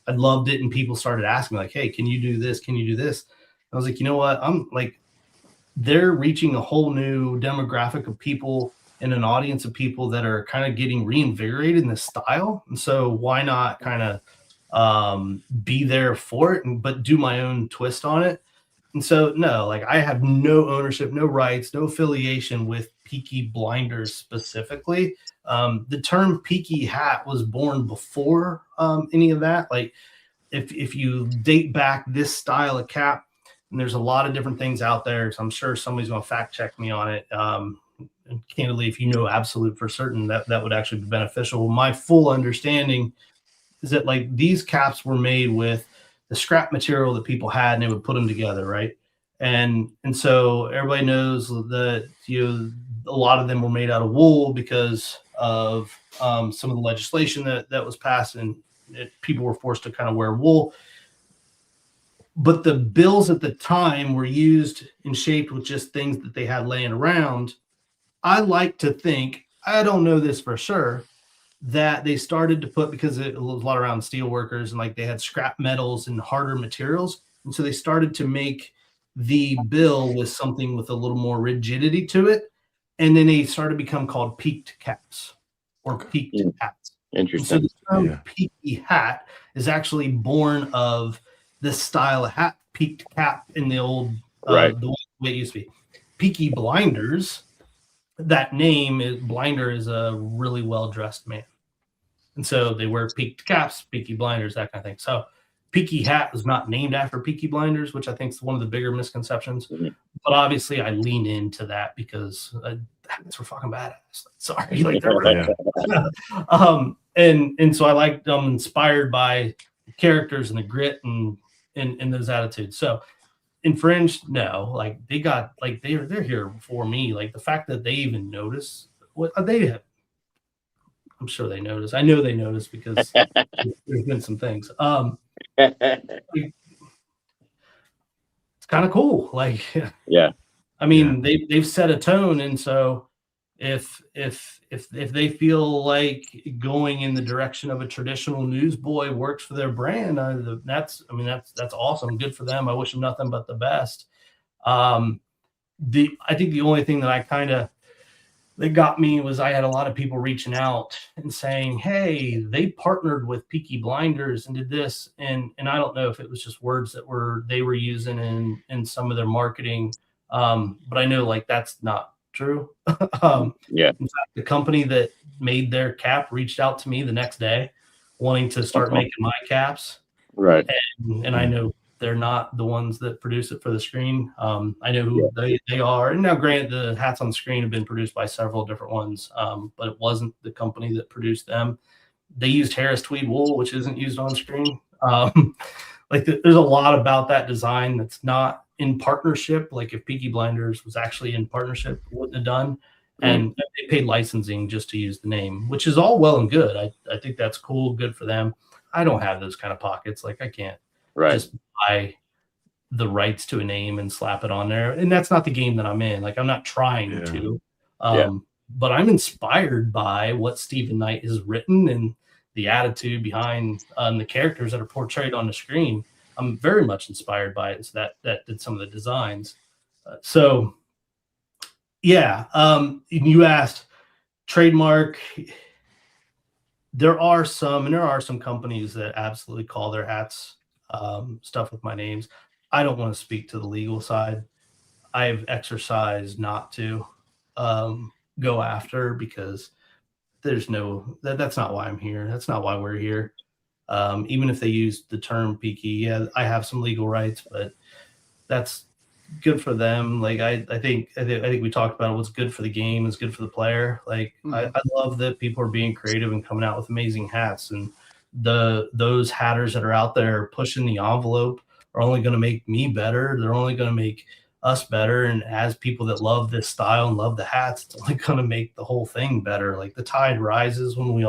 I loved it. And people started asking me, like, hey, can you do this? Can you do this? I was like, you know what? I'm like, they're reaching a whole new demographic of people and an audience of people that are kind of getting reinvigorated in this style. And so why not kind of be there for it, but do my own twist on it. And so, no, like, I have no ownership, no rights, no affiliation with Peaky Blinders specifically. The term Peaky Hat was born before any of that. Like, if you date back this style of cap, and there's a lot of different things out there, so I'm sure somebody's going to fact check me on it. And candidly, if you know absolute for certain, that would actually be beneficial. My full understanding is that, like, these caps were made with the scrap material that people had, and they would put them together, right? And so everybody knows that, you know, a lot of them were made out of wool because of some of the legislation that was passed, and people were forced to kind of wear wool. But the bills at the time were used and shaped with just things that they had laying around. I like to think, I don't know this for sure, that they started to put, because it was a lot around steel workers and like they had scrap metals and harder materials. And so they started to make the bill with something with a little more rigidity to it. And then they started to become called peaked caps or peaked hats. Interesting. And so the term Peaky Hat is actually born of this style of hat, peaked cap in the old, right, the way it used to be. Peaky Blinders, that name is, blinder is a really well-dressed man. And so they wear peaked caps, Peaky Blinders, that kind of thing. So Peaky Hat was not named after Peaky Blinders, which I think is one of the bigger misconceptions. Mm-hmm. But obviously I lean into that because hats were fucking badass. Sorry, like they're really and so I like them, inspired by the characters and the grit and those attitudes. So infringed, no, like they got, like they're here before me. Like the fact that they even notice what they have, I'm sure they notice. I know they notice because there's been some things. It's kind of cool. Like, yeah, I mean, they've set a tone, and so if they feel like going in the direction of a traditional newsboy works for their brand, that's awesome. Good for them. I wish them nothing but the best. I think the only thing that that got me was I had a lot of people reaching out and saying, hey, they partnered with Peaky Blinders and did this. And I don't know if it was just words that they were using in some of their marketing. But I know, like, that's not true. In fact, the company that made their cap reached out to me the next day wanting to start making my caps. Right. And I know they're not the ones that produce it for the screen. I know who they are. And now, granted, the hats on the screen have been produced by several different ones, but it wasn't the company that produced them. They used Harris tweed wool, which isn't used on screen. There's a lot about that design that's not in partnership. Like if Peaky Blinders was actually in partnership, it wouldn't have done. And they paid licensing just to use the name, which is all well and good. I think that's cool, good for them. I don't have those kind of pockets. Like I can't just buy the rights to a name and slap it on there. And that's not the game that I'm in. Like I'm not trying to, but I'm inspired by what Stephen Knight has written and the attitude behind the characters that are portrayed on the screen. I'm very much inspired by it. So that did some of the designs. You asked trademark. There are some companies that absolutely call their hats stuff with my names. I don't want to speak to the legal side. I've exercised not to go after because there's that's not why I'm here. That's not why we're here. Even if they use the term Peaky, I have some legal rights, but that's good for them. Like I think we talked about it. What's good for the game is good for the player. Like I love that people are being creative and coming out with amazing hats, and those hatters that are out there pushing the envelope are only going to make me better. They're only going to make us better. And as people that love this style and love the hats, it's only going to make the whole thing better. Like the tide rises when we're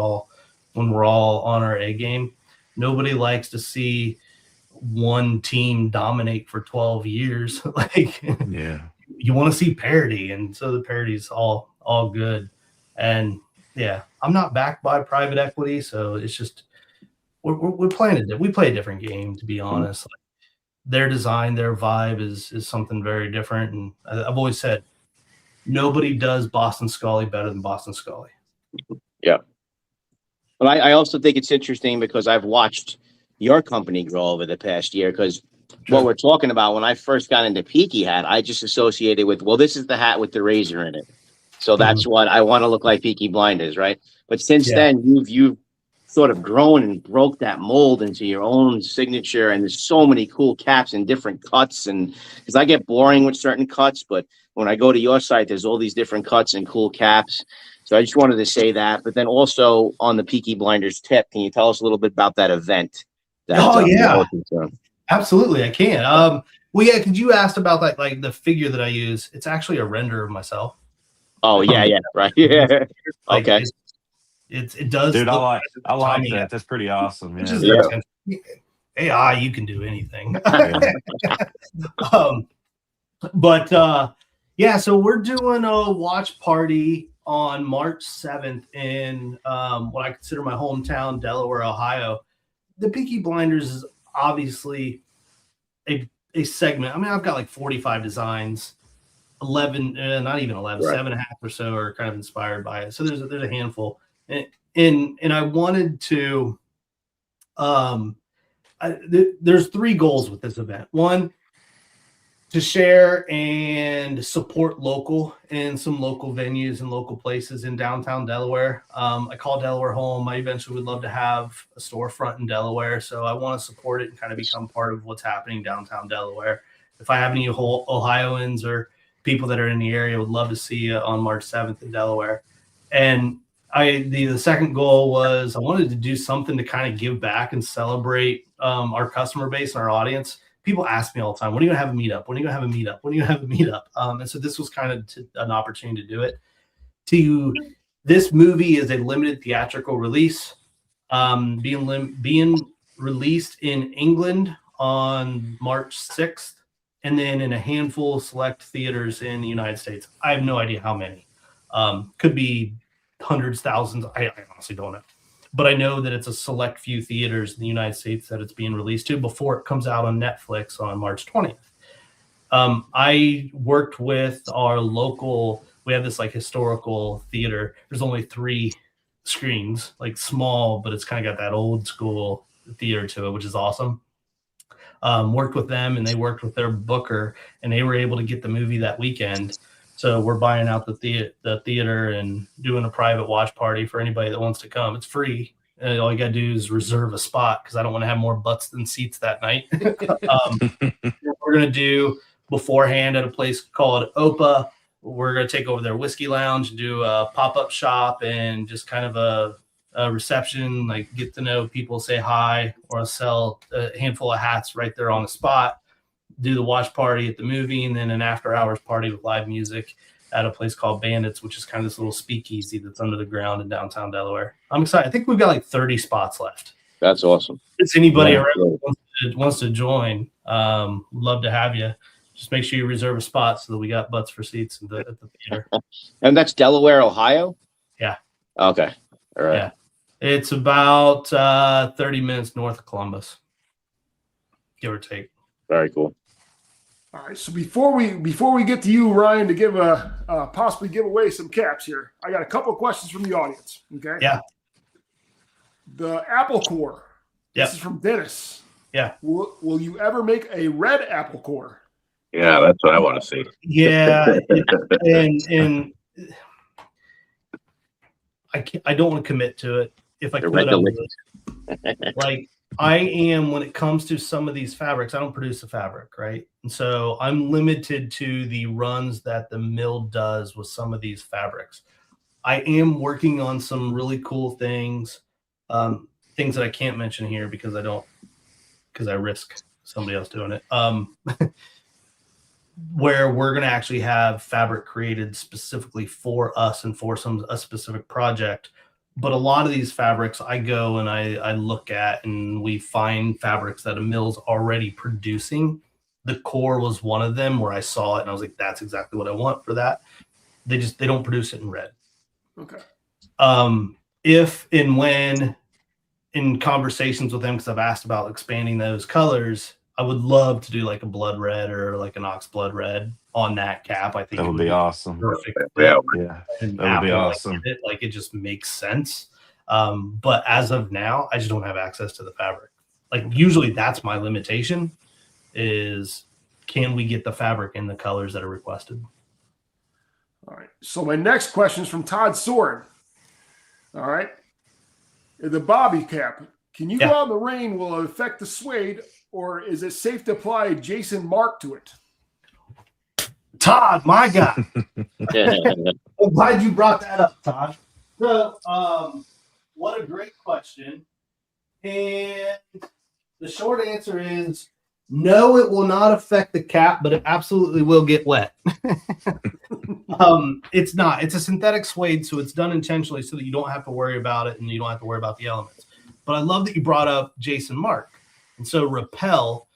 all on our A game. Nobody likes to see one team dominate for 12 years. Like, Yeah. You want to see parity, and so the parity's all good. And yeah, I'm not backed by private equity, so it's just we play a different game, to be honest. Like, their design, their vibe is something very different, and I've always said nobody does Boston Scally better than Boston Scally. Yeah. But I also think it's interesting because I've watched your company grow over the past year, because what we're talking about, when I first got into Peaky Hat, I just associated with, well, this is the hat with the razor in it. So that's what I want to look like, Peaky Blinders, right? But since then, you've sort of grown and broke that mold into your own signature, and there's so many cool caps and different cuts. And because I get boring with certain cuts, but when I go to your site, there's all these different cuts and cool caps. So I just wanted to say that. But then also on the Peaky Blinders tip, can you tell us a little bit about that event? Absolutely, I can. Well, yeah, because you asked about like the figure that I use. It's actually a render of myself. Oh yeah, right. Yeah. Like, Okay. It does. Dude, I like tiny that. That's pretty awesome. Yeah. AI, you can do anything. Yeah, so we're doing a watch party on March 7th in what I consider my hometown, Delaware, Ohio. The Peaky Blinders is obviously a segment. I mean, I've got like 45 designs, 11, not even 11, right. 7.5 or so are kind of inspired by it. So there's a handful, and I wanted to. There's 3 goals with this event. One, to share and support local in some local venues and local places in downtown Delaware. I call Delaware home. I eventually would love to have a storefront in Delaware, so I want to support it and kind of become part of what's happening downtown Delaware. If I have any Ohioans or people that are in the area, would love to see you on March 7th in Delaware. And the second goal was I wanted to do something to kind of give back and celebrate our customer base and our audience. People ask me all the time, when are you going to have a meetup? When are you going to have a meetup? When are you going to have a meetup? And so this was kind of an opportunity to do it. This movie is a limited theatrical release, being released in England on March 6th, and then in a handful of select theaters in the United States. I have no idea how many. Could be hundreds, thousands. I honestly don't know. But I know that it's a select few theaters in the United States that it's being released to before it comes out on Netflix on March 20th. I worked with our local, we have this like historical theater. There's only 3 screens, like small, but it's kind of got that old school theater to it, which is awesome. Worked with them, and they worked with their booker, and they were able to get the movie that weekend. So we're buying out the theater and doing a private watch party for anybody that wants to come. It's free. All you got to do is reserve a spot, because I don't want to have more butts than seats that night. We're going to do beforehand at a place called Opa. We're going to take over their whiskey lounge and do a pop-up shop and just kind of a reception, like get to know people, say hi, or sell a handful of hats right there on the spot. Do the watch party at the movie, and then an after hours party with live music at a place called Bandits, which is kind of this little speakeasy that's under the ground in downtown Delaware. I'm excited. I think we've got like 30 spots left. That's awesome. If anybody around wants to join, love to have you. Just make sure you reserve a spot so that we got butts for seats at the theater. And that's Delaware, Ohio? Yeah. Okay. All right. Yeah. It's about 30 minutes north of Columbus, give or take. Very cool. All right, so before we get to you, Ryan, to give possibly give away some caps here, I got a couple of questions from the audience. Okay. Yeah. The apple core. Yep. This is from Dennis. Yeah. Will you ever make a red apple core? Yeah, that's what I want to see. Yeah, and I don't want to commit to it. If I could, I would. Like I am, when it comes to some of these fabrics, I don't produce the fabric, right? And so I'm limited to the runs that the mill does with some of these fabrics. I am working on some really cool things, things that I can't mention here because I risk somebody else doing it. Where we're going to actually have fabric created specifically for us and for a specific project. But a lot of these fabrics I go and I look at, and we find fabrics that a mill's already producing. The core was one of them where I saw it and I was like, that's exactly what I want for that. They don't produce it in red. Okay. If and when in conversations with them, because I've asked about expanding those colors, I would love to do like a blood red or like an ox blood red on that cap. I think That would be awesome. perfect. Yeah. Yeah, that would be awesome. Like it just makes sense. But as of now, I just don't have access to the fabric. Like usually that's my limitation is, can we get the fabric in the colors that are requested? All right. So my next question is from Todd Sword. All right. The bobby cap. Can you go out in the rain? Will it affect the suede, or is it safe to apply Jason Mark to it? Todd, my guy. I'm glad you brought that up, Todd. So, what a great question. And the short answer is no, it will not affect the cap, but it absolutely will get wet. It's not. It's a synthetic suede, so it's done intentionally so that you don't have to worry about it and you don't have to worry about the elements. But I love that you brought up Jason Mark. And so Repel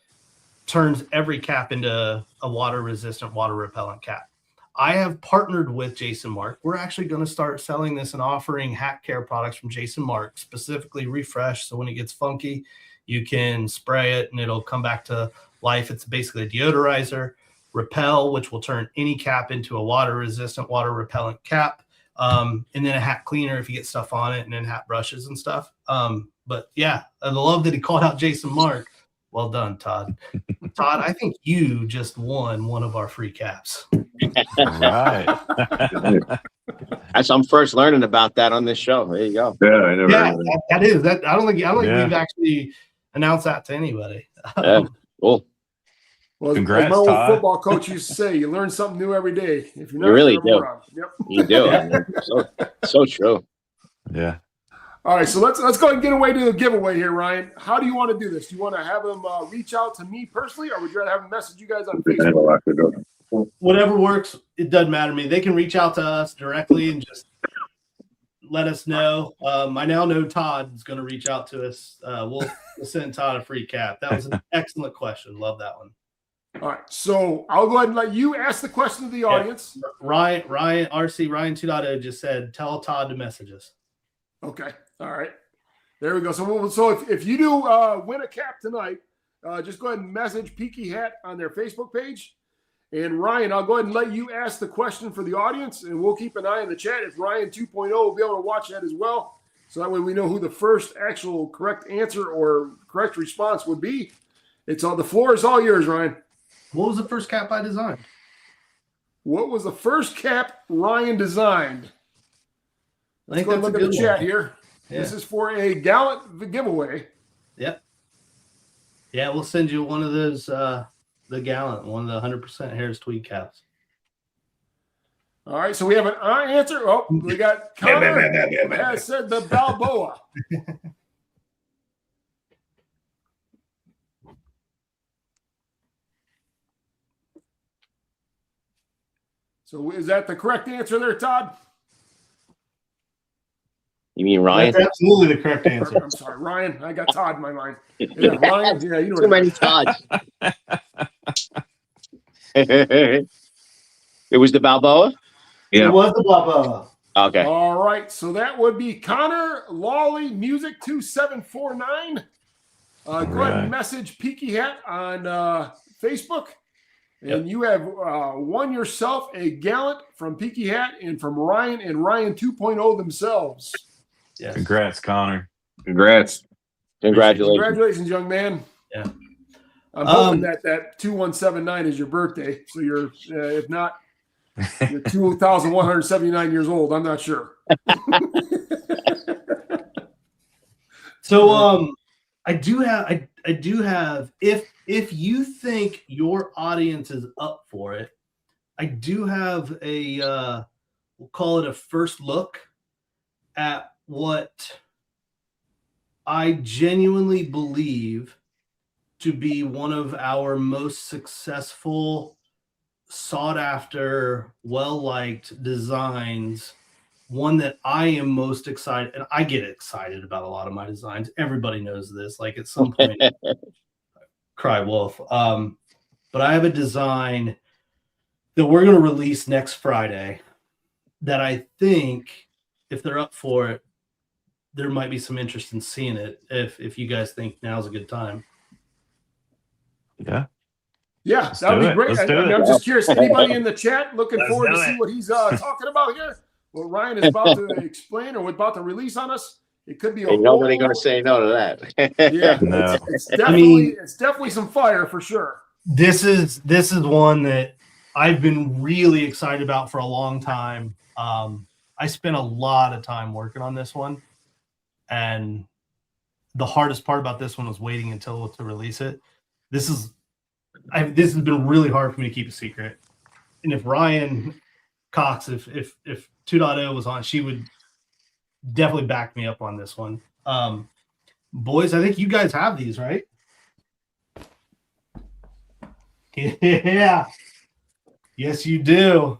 turns every cap into a water-resistant, water-repellent cap. I have partnered with Jason Mark. We're actually going to start selling this and offering hat care products from Jason Mark, specifically Refresh. So when it gets funky, you can spray it and it'll come back to life. It's basically a deodorizer. Repel, which will turn any cap into a water-resistant, water-repellent cap. And then a hat cleaner if you get stuff on it, and then hat brushes and stuff. But yeah, I love that he called out Jason Mark. Well done, Todd. Todd, I think you just won one of our free caps. Right. As I'm first learning about that on this show. There you go. Yeah, I never. Yeah, that is that. I don't think we've actually announced that to anybody. Yeah, cool. Well, Congrats, as my old Todd. football coach used to say, you learn something new every day. If you're not, You really you're do. around. Yep. You do. So true. Yeah. All right, so let's go ahead and get away to the giveaway here, Ryan. How do you want to do this? Do you want to have them reach out to me personally, or would you rather have them message you guys on Facebook? Whatever works, it doesn't matter to me. They can reach out to us directly and just let us know. I now know Todd is going to reach out to us. We'll send Todd a free cap. That was an excellent question. Love that one. All right, so I'll go ahead and let you ask the question to the audience. Ryan 2.0 just said, tell Todd to message us. Okay, all right. There we go. So if you do win a cap tonight, just go ahead and message Peaky Hat on their Facebook page. And Ryan, I'll go ahead and let you ask the question for the audience, and we'll keep an eye on the chat. If Ryan 2.0 will be able to watch that as well, so that way we know who the first actual correct answer or correct response would be. The floor is all yours, Ryan. What was the first cap I designed? What was the first cap Ryan designed? I Let's think go and that's look a at the good chat one. here. Yeah. This is for a gallant giveaway. Yep. Yeah, we'll send you one of those, the gallant, one of the 100% Harris tweed caps. All right, so we have an answer. Oh, we got Connor has said the Balboa. So is that the correct answer there, Todd? You mean Ryan? That's absolutely the correct answer. I'm sorry, Ryan. I got Todd in my mind. Yeah, Ryan. Yeah, you know Too what I many mean. Todds. It was the Balboa? Yeah. It was the Balboa. Okay. All right, so that would be Connor Lawley Music 2749. Go ahead right. and message Peaky Hat on Facebook. And you have won yourself a gallant from Peaky Hat and from Ryan and Ryan 2.0 themselves. Yes. Congrats, Connor. Congrats. Congratulations. Congratulations, young man. Yeah. I'm hoping that 2179 is your birthday. So you're, if not, you're 2,179 years old. I'm not sure. So I do have if you think your audience is up for it, I do have a we'll call it a first look at what I genuinely believe to be one of our most successful, sought after, well-liked designs. One that I am most excited, and I get excited about a lot of my designs. Everybody knows this. Like at some point, cry wolf. But I have a design that we're going to release next Friday that I think, if they're up for it, there might be some interest in seeing it. If you guys think now's a good time. Yeah. Yeah, that would be great. Let's do it. I'm just curious. Anybody in the chat looking Let's forward do to see it. what he's talking about here? What Ryan is about to explain or about to release on us? It could be a Ain't nobody going to say no to that. Yeah, No. it's definitely some fire for sure. This is one that I've been really excited about for a long time. I spent a lot of time working on this one, and the hardest part about this one was waiting until to release it. This has been really hard for me to keep a secret. And if Ryan Cox, if 2.0 was on, she would definitely back me up on this one. Boys, I think you guys have these, right? Yeah. Yes, you do.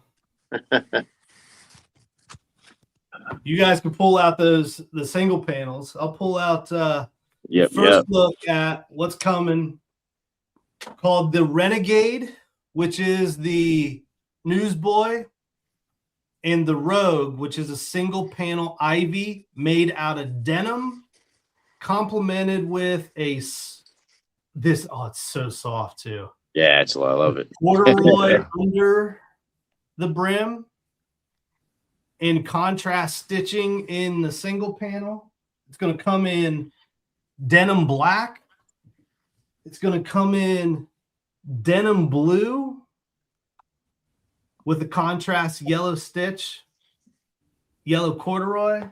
You guys can pull out the single panels. I'll pull out first look at what's coming, called the Renegade, which is the Newsboy, and the Rogue, which is a single panel ivy made out of denim, complemented with it's so soft too. Yeah, I love it. Corduroy under the brim, in contrast stitching in the single panel. It's going to come in denim black. It's going to come in denim blue with the contrast yellow stitch, yellow corduroy.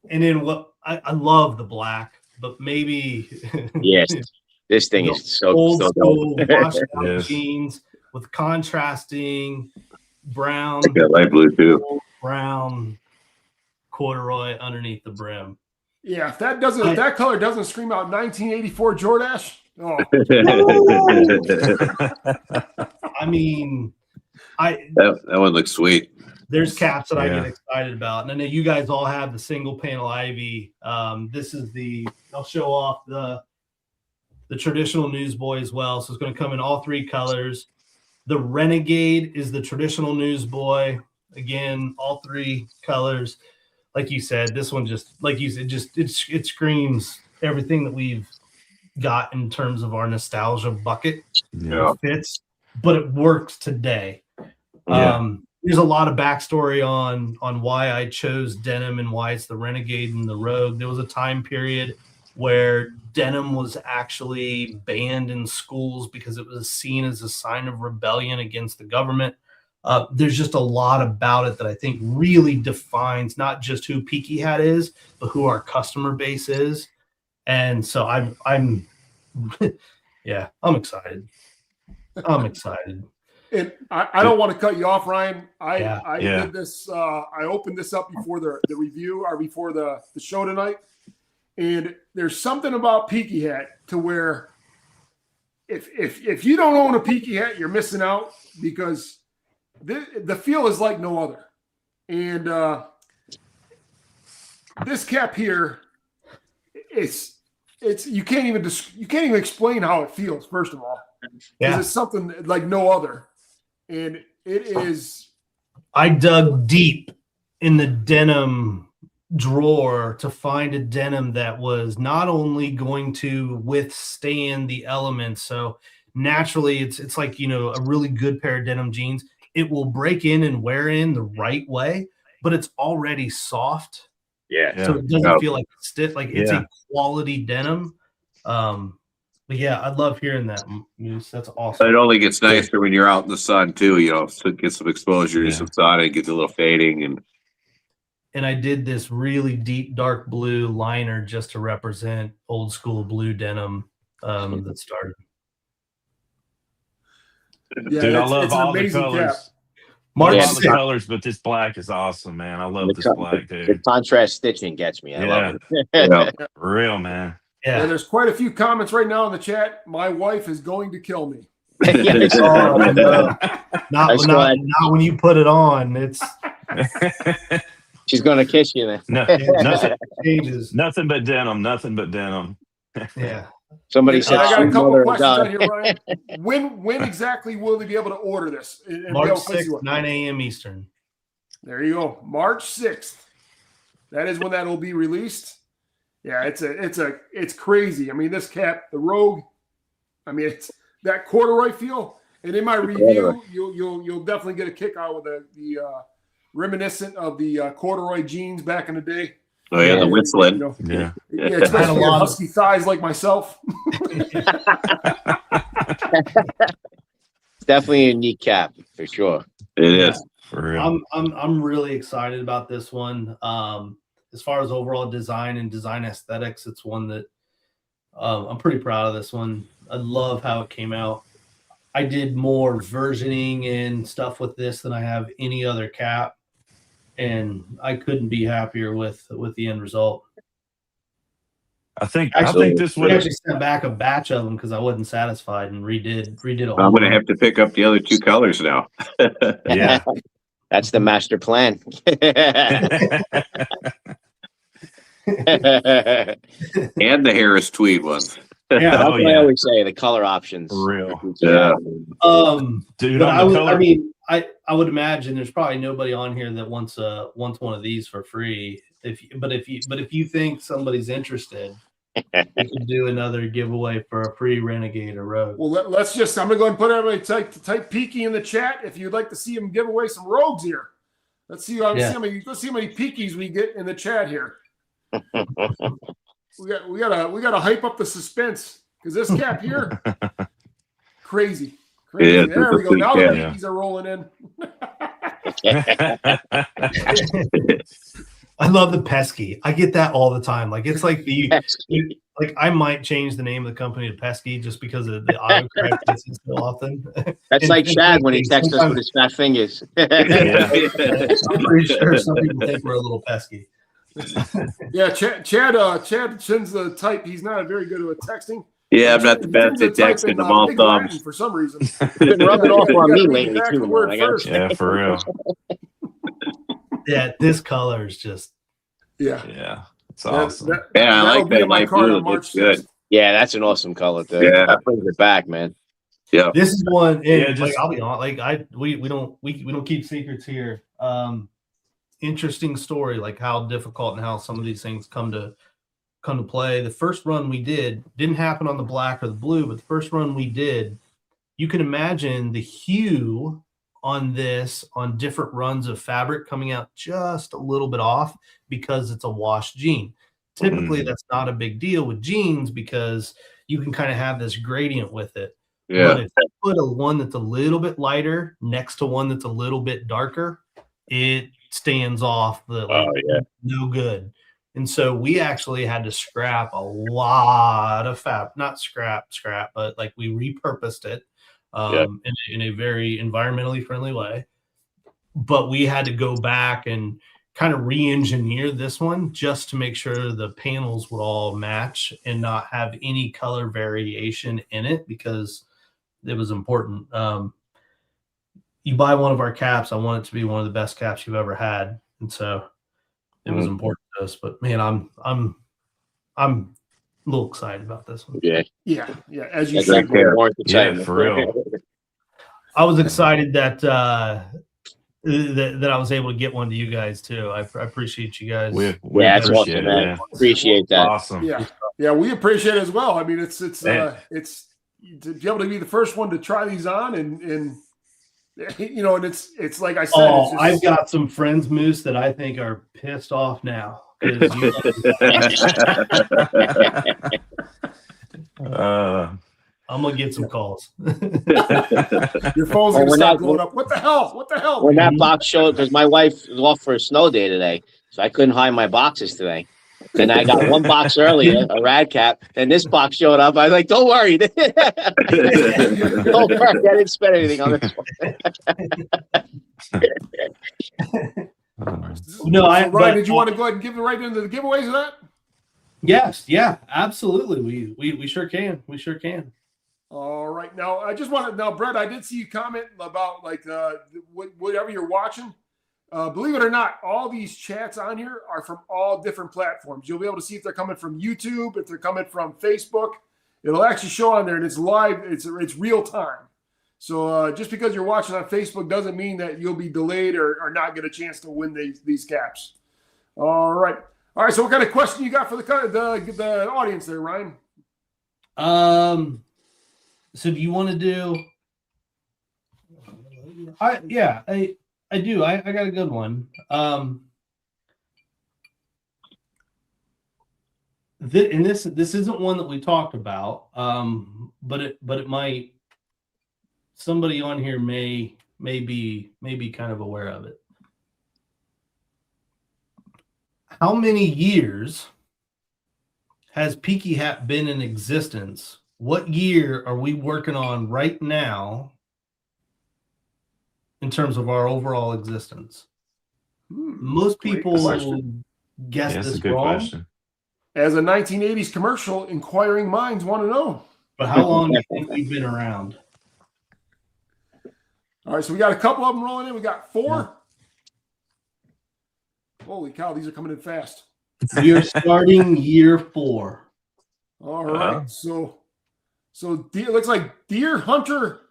And then what I love the black, but maybe Yes, this thing is so old school dope. washed out Yes. jeans with contrasting brown, I got light blue too. brown corduroy underneath the brim. Yeah, if that color doesn't scream out 1984 Jordache. Oh, I mean, that one looks sweet. there's caps that I Yeah. get excited about, and I know you guys all have the single panel ivy. This is I'll show off the traditional Newsboy as well. So it's going to come in all three colors. The Renegade is the traditional Newsboy. Again, all three colors. Like you said, this one it screams everything that we've got in terms of our nostalgia bucket. Yeah. It fits, but it works today. Yeah. There's a lot of backstory on why I chose denim and why it's the Renegade and the Rogue. There was a time period where denim was actually banned in schools because it was seen as a sign of rebellion against the government. There's just a lot about it that I think really defines not just who Peaky Hat is, but who our customer base is. And so I'm yeah, I'm excited. I'm excited. and I don't want to cut you off, Ryan. I Yeah. did this. I opened this up before the review or before the show tonight, and there's something about Peaky Hat to where if you don't own a Peaky Hat, you're missing out, because the feel is like no other. And this cap here, it's you can't even explain how it feels. First of all, Yeah. it's something like no other, and it is. I dug deep in the denim drawer to find a denim that was not only going to withstand the elements. So naturally, it's like, a really good pair of denim jeans. It will break in and wear in the right way, but it's already soft. Yeah. So it doesn't feel like it's stiff. Like it's Yeah. a quality denim. But yeah, I love hearing that, Moose. That's awesome. It only gets nicer when you're out in the sun too, so get some exposure to Yeah. some sun and get a little fading. And and I did this really deep dark blue liner just to represent old school blue denim that started. Yeah, Dude, I it's love an all the amazing cap. colors. March Love Yeah, all the 6th. colors, but this black is awesome, man. I love this black, The dude. contrast stitching gets me. I love it. Yeah. For real, man. Yeah, Yeah. there's quite a few comments right now in the chat. My wife is going to kill me. Yes. Oh, no. Not I saw it. when you put it on. It's She's gonna kiss you then. Nothing, changes. nothing but denim. Nothing but denim. Yeah. Somebody And said I got a sweet couple mother of questions God. on here, Ryan. When exactly will they be able to order this? And be March able to place 6th, you on? 9 a.m. Eastern. There you go. March 6th. That is when that will be released. Yeah, it's crazy. I mean, this cap, the Rogue, I mean, it's that corduroy feel. And in my review, you'll definitely get a kick out with the reminiscent of the corduroy jeans back in the day. Oh yeah, the whistling. You know, Yeah. yeah, especially lot of- husky thighs like myself. Definitely a unique cap for sure. It is. For real. I'm really excited about this one. As far as overall design and design aesthetics, it's one that I'm pretty proud of this one. I love how it came out. I did more versioning and stuff with this than I have any other cap, and I couldn't be happier with the end result. I think this We would actually sent back a batch of them because I wasn't satisfied and redid a whole I'm gonna bunch. have to pick up the other two colors now. Yeah. That's the master plan. And the Harris tweed ones. Yeah. That's Oh, what yeah. I always say, the color options. For real. Yeah. Dude, But on the color. I would imagine there's probably nobody on here that wants one of these for free. If you think somebody's interested, we can do another giveaway for a free Renegade or Rogue. Well, let's just, I'm going to go ahead and put everybody type Peaky in the chat if you'd like to see him give away some Rogues here. Let's see how many Peakies we get in the chat here. We gotta hype up the suspense because this cap here, crazy. Yeah, There we go. Now yeah. the Peakies are rolling in. I love the pesky. I get that all the time. Like it's like like I might change the name of the company to Pesky just because of the autocorrect gets it so often. That's like Chad when he texts us with his fat fingers. Yeah. I'm pretty sure some people think we're a little pesky. Yeah, Chad sends the type. He's not very good at texting. Yeah, I'm not the best at texting. I'm all Big Latin thumbs. for some reason. Been rubbing off on me You gotta lately back too, the man. word I gotta first. Yeah, for real. Yeah, this color is just Yeah. Yeah. It's awesome. Yeah, I that'll like be that in my light card blue. on March Looks good. 6th. Yeah, that's an awesome color too. Yeah. That brings it back, man. Yeah. this is one. And Yeah, like I'll be honest, like we don't keep secrets here. Interesting story, like how difficult and how some of these things come to play. The first run we didn't happen on the black or the blue, but the first run we did, you can imagine the hue on this on different runs of fabric coming out just a little bit off because it's a washed jean. Typically, that's not a big deal with jeans because you can kind of have this gradient with it. Yeah. But if you put one that's a little bit lighter next to one that's a little bit darker, it stands off no good. And so we actually had to scrap a lot of fabric, not scrap, but like we repurposed it in a very environmentally friendly way. But we had to go back and kind of re-engineer this one just to make sure the panels would all match and not have any color variation in it because it was important. You buy one of our caps, I want it to be one of the best caps you've ever had. And so it was important to us, but man, I'm a little excited about this one. Yeah. Yeah. As you That's should. like more the Yeah, time. for real. I was excited that I was able to get one to you guys too. I appreciate you guys. We Yeah, that's appreciate awesome, it, man. man. Appreciate that. Awesome. Yeah, we appreciate it as well. I mean, it's Man. it's to be able to be the first one to try these on and you know, and it's like I said, it's just, I've got some friends, Moose, that I think are pissed off now. 'Cause I'm gonna get some calls. your phone's Well, gonna we're start not- blowing up. What the hell? What the hell? When that box showed, because my wife was off for a snow day today, so I couldn't hide my boxes today. And I got one box earlier, a rad cap, and this box showed up. I was like, don't worry. Don't worry, I didn't spend anything on this one. No, Ryan, did you want to go ahead and give it right into the giveaways of that? Yes, yeah, absolutely. We sure can. We sure can. All right. Now, I just want to, now, Brett, I did see you comment about like whatever you're watching. Believe it or not, all these chats on here are from all different platforms. You'll be able to see if they're coming from YouTube, if they're coming from Facebook. It'll actually show on there, and it's live. It's real time. So just because you're watching on Facebook doesn't mean that you'll be delayed or not get a chance to win these caps. All right. All right. So what kind of question you got for the audience there, Ryan? So do you want to do? I do. I got a good one. This isn't one that we talked about. But it might. Somebody on here may be kind of aware of it. How many years has Peaky Hat been in existence? What year are we working on right now in terms of our overall existence? Most people guess this wrong. Question. As a 1980s commercial, inquiring minds want to know. But how long do you think we've been around? All right, so we got a couple of them rolling in. We got 4. Holy cow, these are coming in fast. We are starting year 4. All right, so it looks like Deer Hunter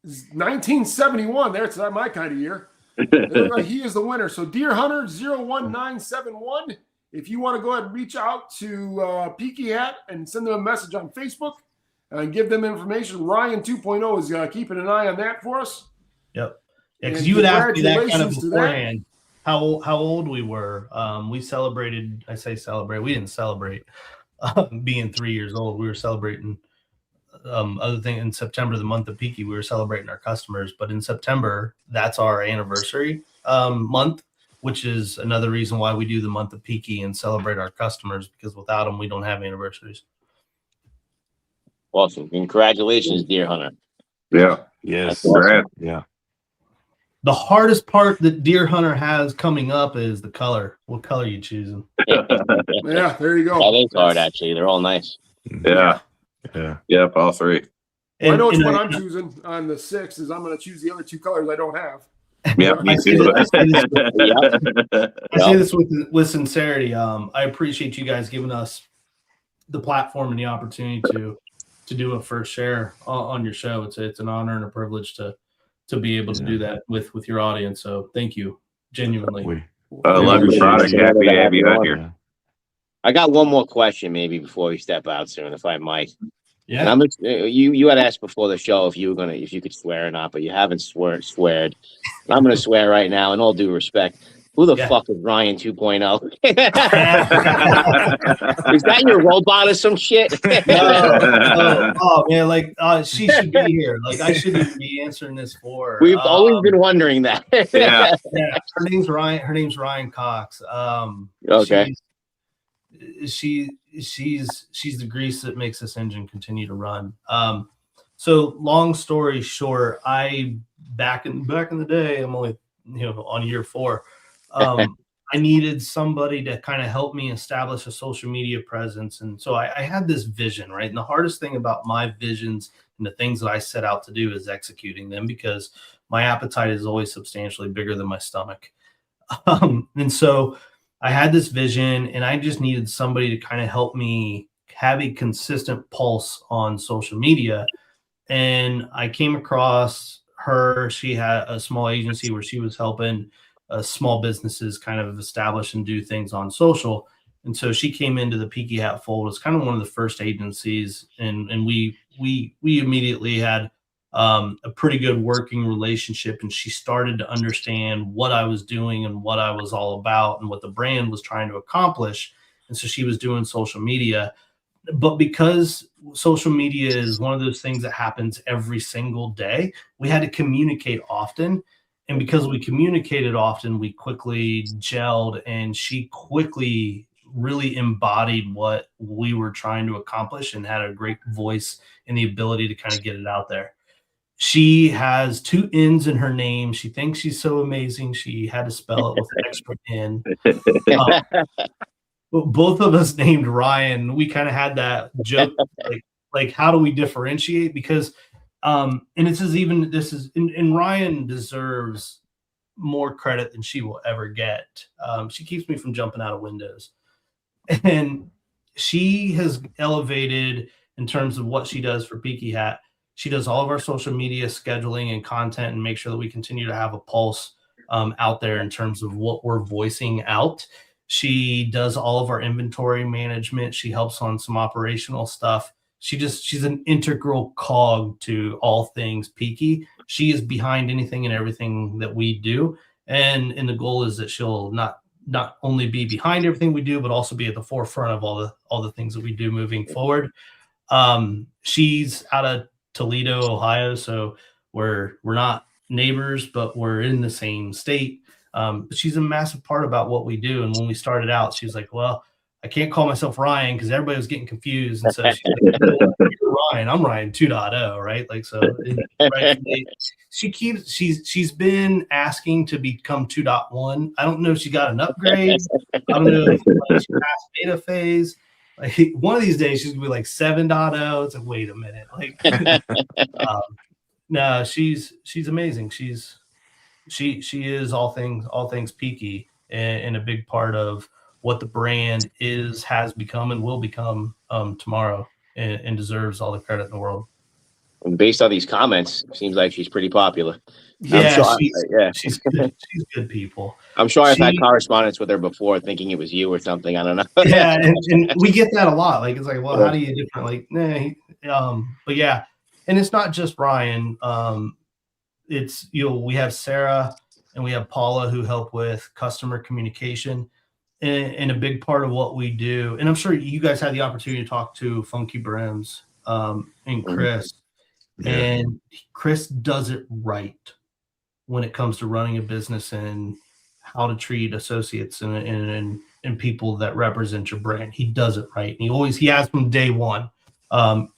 is 1971. That's not my kind of year. It looks like he is the winner. So Deer Hunter 01971. If you want to go ahead and reach out to Peaky Hat and send them a message on Facebook and give them information, Ryan 2.0 is keeping an eye on that for us. Yep. Yeah, because you would ask me that kind of beforehand. How old we were. We celebrated. I say celebrate. We didn't celebrate being 3 years old. We were celebrating other thing in September, the month of Peaky. We were celebrating our customers, but in September, that's our anniversary month, which is another reason why we do the month of Peaky and celebrate our customers, because without them, we don't have anniversaries. Awesome. Congratulations, Deer Hunter. Yeah. Yes. Awesome. Yeah. The hardest part that Deer Hunter has coming up is the color. What color are you choosing? Yeah, there you go. That is hard, actually. They're all nice. Yeah. Yeah. Yep. All 3. I know which one I'm choosing on the 6 is I'm going to choose the other 2 colors I don't have. Yep. Me too. I say this with sincerity. I appreciate you guys giving us the platform and the opportunity to do a first share on your show. It's an honor and a privilege to be able to do that with your audience. So thank you, genuinely. I love your product. Happy to have you out here. I got one more question, maybe before we step out soon, if I might. Yeah. And you had asked before the show if you could swear or not, but you haven't sweared. I'm gonna swear right now, in all due respect. Who the fuck is Ryan 2.0? Is that your robot or some shit? Oh man, like she should be here. Like I shouldn't be answering this for her. We've always been wondering that. Yeah. Her name's Ryan. Her name's Ryan Cox. Okay. She's the grease that makes this engine continue to run. So long story short, back in the day, I'm only on year 4. I needed somebody to kind of help me establish a social media presence. And so I had this vision, right? And the hardest thing about my visions and the things that I set out to do is executing them, because my appetite is always substantially bigger than my stomach. And so I had this vision, and I just needed somebody to kind of help me have a consistent pulse on social media. And I came across her. She had a small agency where she was helping small businesses kind of establish and do things on social. And so she came into the Peaky Hat fold as kind of one of the first agencies. And we immediately had a pretty good working relationship. And she started to understand what I was doing and what I was all about and what the brand was trying to accomplish. And so she was doing social media. But because social media is one of those things that happens every single day, we had to communicate often. And because we communicated often, we quickly gelled, and she quickly really embodied what we were trying to accomplish and had a great voice and the ability to kind of get it out there. She has 2 N's in her name. She thinks she's so amazing. She had to spell it with an extra N. Both of us named Ryan. We kind of had that joke, like how do we differentiate? Because, and and Ryan deserves more credit than she will ever get. She keeps me from jumping out of windows, and she has elevated in terms of what she does for Peaky Hat. She does all of our social media scheduling and content, and make sure that we continue to have a pulse out there in terms of what we're voicing out. She does all of our inventory management. She helps on some operational stuff. She's an integral cog to all things Peaky. She is behind anything and everything that we do. And the goal is that she'll not only be behind everything we do, but also be at the forefront of all the things that we do moving forward. She's out of Toledo, Ohio, so we're not neighbors, but we're in the same state. But she's a massive part about what we do. And when we started out, she's like, well, I can't call myself Ryan because everybody was getting confused. And so she's like, you're Ryan, I'm Ryan 2.0, right? Like, so right, she's been asking to become 2.1. I don't know if she got an upgrade. I don't know if she passed beta phase. Like, one of these days she's gonna be like 7.0. It's like, wait a minute. Like, no, she's amazing. She is all things Peaky, and a big part of what the brand has become and will become tomorrow, and deserves all the credit in the world. And based on these comments, seems like she's pretty popular. Yeah, she's good. She's good people. I'm sure I've had correspondence with her before, thinking it was you or something. I don't know. Yeah, and we get that a lot. Like, it's like, well, how do you different? Like, nah. But yeah, and it's not just Ryan. It's, we have Sarah and we have Paula who help with customer communication, and a big part of what we do. And I'm sure you guys had the opportunity to talk to Funky Brims and Chris. Yeah. And Chris does it right when it comes to running a business and how to treat associates and people that represent your brand. He does it right. And he has from day one.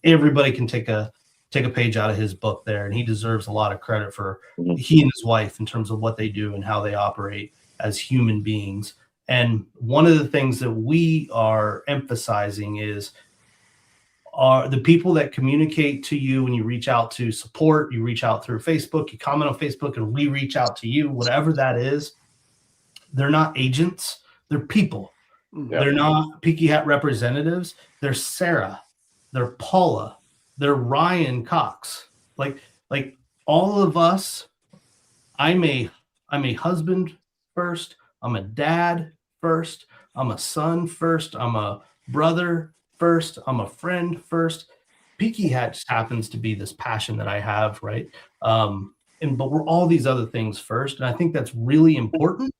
Everybody can take a page out of his book there, and he deserves a lot of credit for he and his wife in terms of what they do and how they operate as human beings. And one of the things that we are emphasizing is are the people that communicate to you when you reach out to support, you reach out through Facebook, you comment on Facebook, and we reach out to you, whatever that is. They're not agents, they're people. Yeah. They're not Peaky Hat representatives. They're Sarah, they're Paula, they're Ryan Cox. Like all of us. I'm a husband first, I'm a dad first, I'm a son first, I'm a brother first, I'm a friend first. Peaky Hat just happens to be this passion that I have, right? But we're all these other things first, and I think that's really important.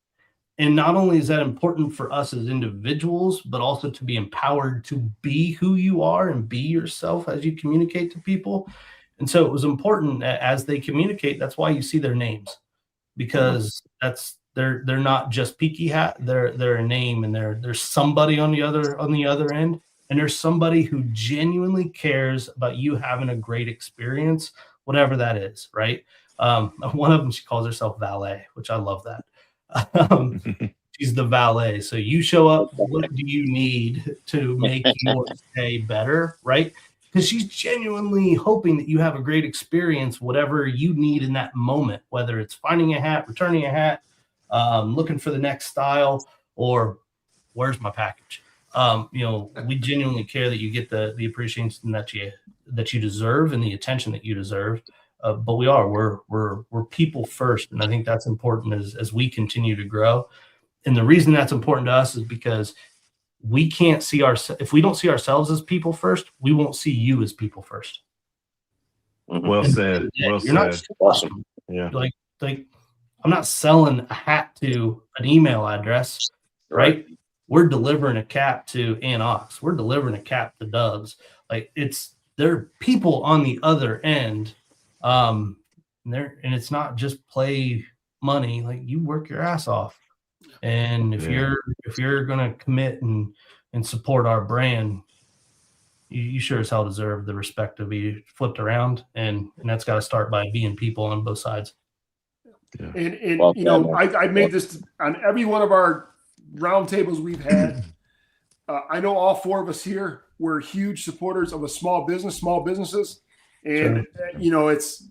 And not only is that important for us as individuals, but also to be empowered to be who you are and be yourself as you communicate to people. And so it was important that as they communicate, that's why you see their names, because they're not just Peaky Hat, they're a name, and there's somebody on the other end. And there's somebody who genuinely cares about you having a great experience, whatever that is, right? One of them, she calls herself Valet, which I love that. She's the valet. So you show up, what do you need to make your day better, right? Because she's genuinely hoping that you have a great experience, whatever you need in that moment, whether it's finding a hat, returning a hat, looking for the next style, or where's my package? We genuinely care that you get the appreciation that you deserve and the attention that you deserve. But we're people first, and I think that's important as we continue to grow. And the reason that's important to us is because we can't see if we don't see ourselves as people first, we won't see you as people first. Well said. Well said. Not awesome. Yeah. Like I'm not selling a hat to an email address, right? We're delivering a cap to Ann Ox. We're delivering a cap to Doug's. Like, there are people on the other end. And it's not just play money, like you work your ass off. And if you're gonna commit and support our brand, you sure as hell deserve the respect to be flipped around, and that's got to start by being people on both sides. Yeah. And I made this on every one of our roundtables we've had. I know all four of us here were huge supporters of small businesses, and it's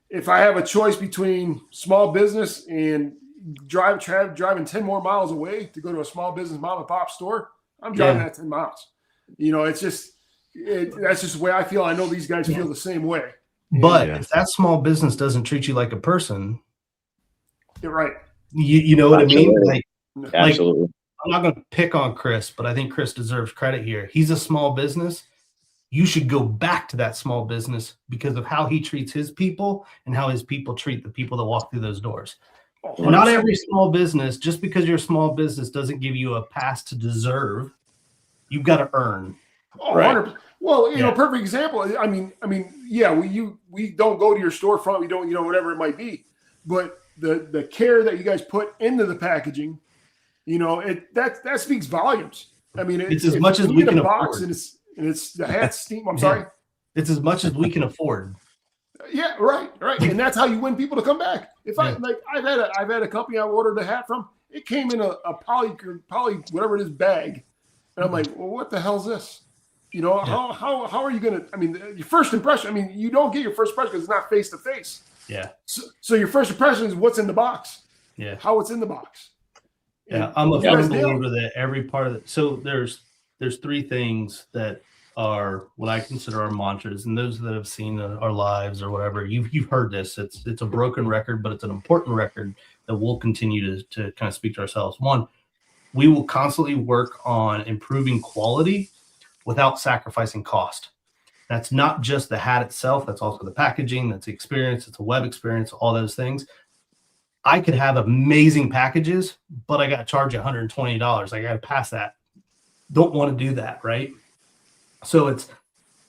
if I have a choice between small business and driving 10 more miles away to go to a small business mom and pop store, I'm driving that 10 miles. It's just that's just the way I feel. I know these guys feel the same way. But if that small business doesn't treat you like a person, you're right. You know what I mean? Absolutely. I'm not going to pick on Chris, but I think Chris deserves credit here. He's a small business. You should go back to that small business because of how he treats his people and how his people treat the people that walk through those doors. And not every small business, just because you're a small business, doesn't give you a pass to deserve. You've got to earn. Oh, right. Well, perfect example. I mean, we don't go to your storefront. We don't, whatever it might be. But the care that you guys put into the packaging, that speaks volumes. I mean, it's as much as we can afford. And it's the hat steam. I'm sorry. It's as much as we can afford. Yeah, right. And that's how you win people to come back. If I've had a company I ordered a hat from, it came in a poly whatever it is bag. And I'm like, well, what the hell's this? How are you going to, I mean, your first impression, I mean, you don't get your first impression because it's not face to face. Yeah. So your first impression is what's in the box. Yeah. How it's in the box. Yeah. I'm a believer that every part of it. So there's three things that are what I consider our mantras, and those that have seen our lives or whatever, you've heard this. It's a broken record, but it's an important record that we'll continue to kind of speak to ourselves. One, we will constantly work on improving quality without sacrificing cost. That's not just the hat itself. That's also the packaging. That's the experience. It's a web experience, all those things. I could have amazing packages, but I got to charge $120. I got to pass that. Don't want to do that, right? So it's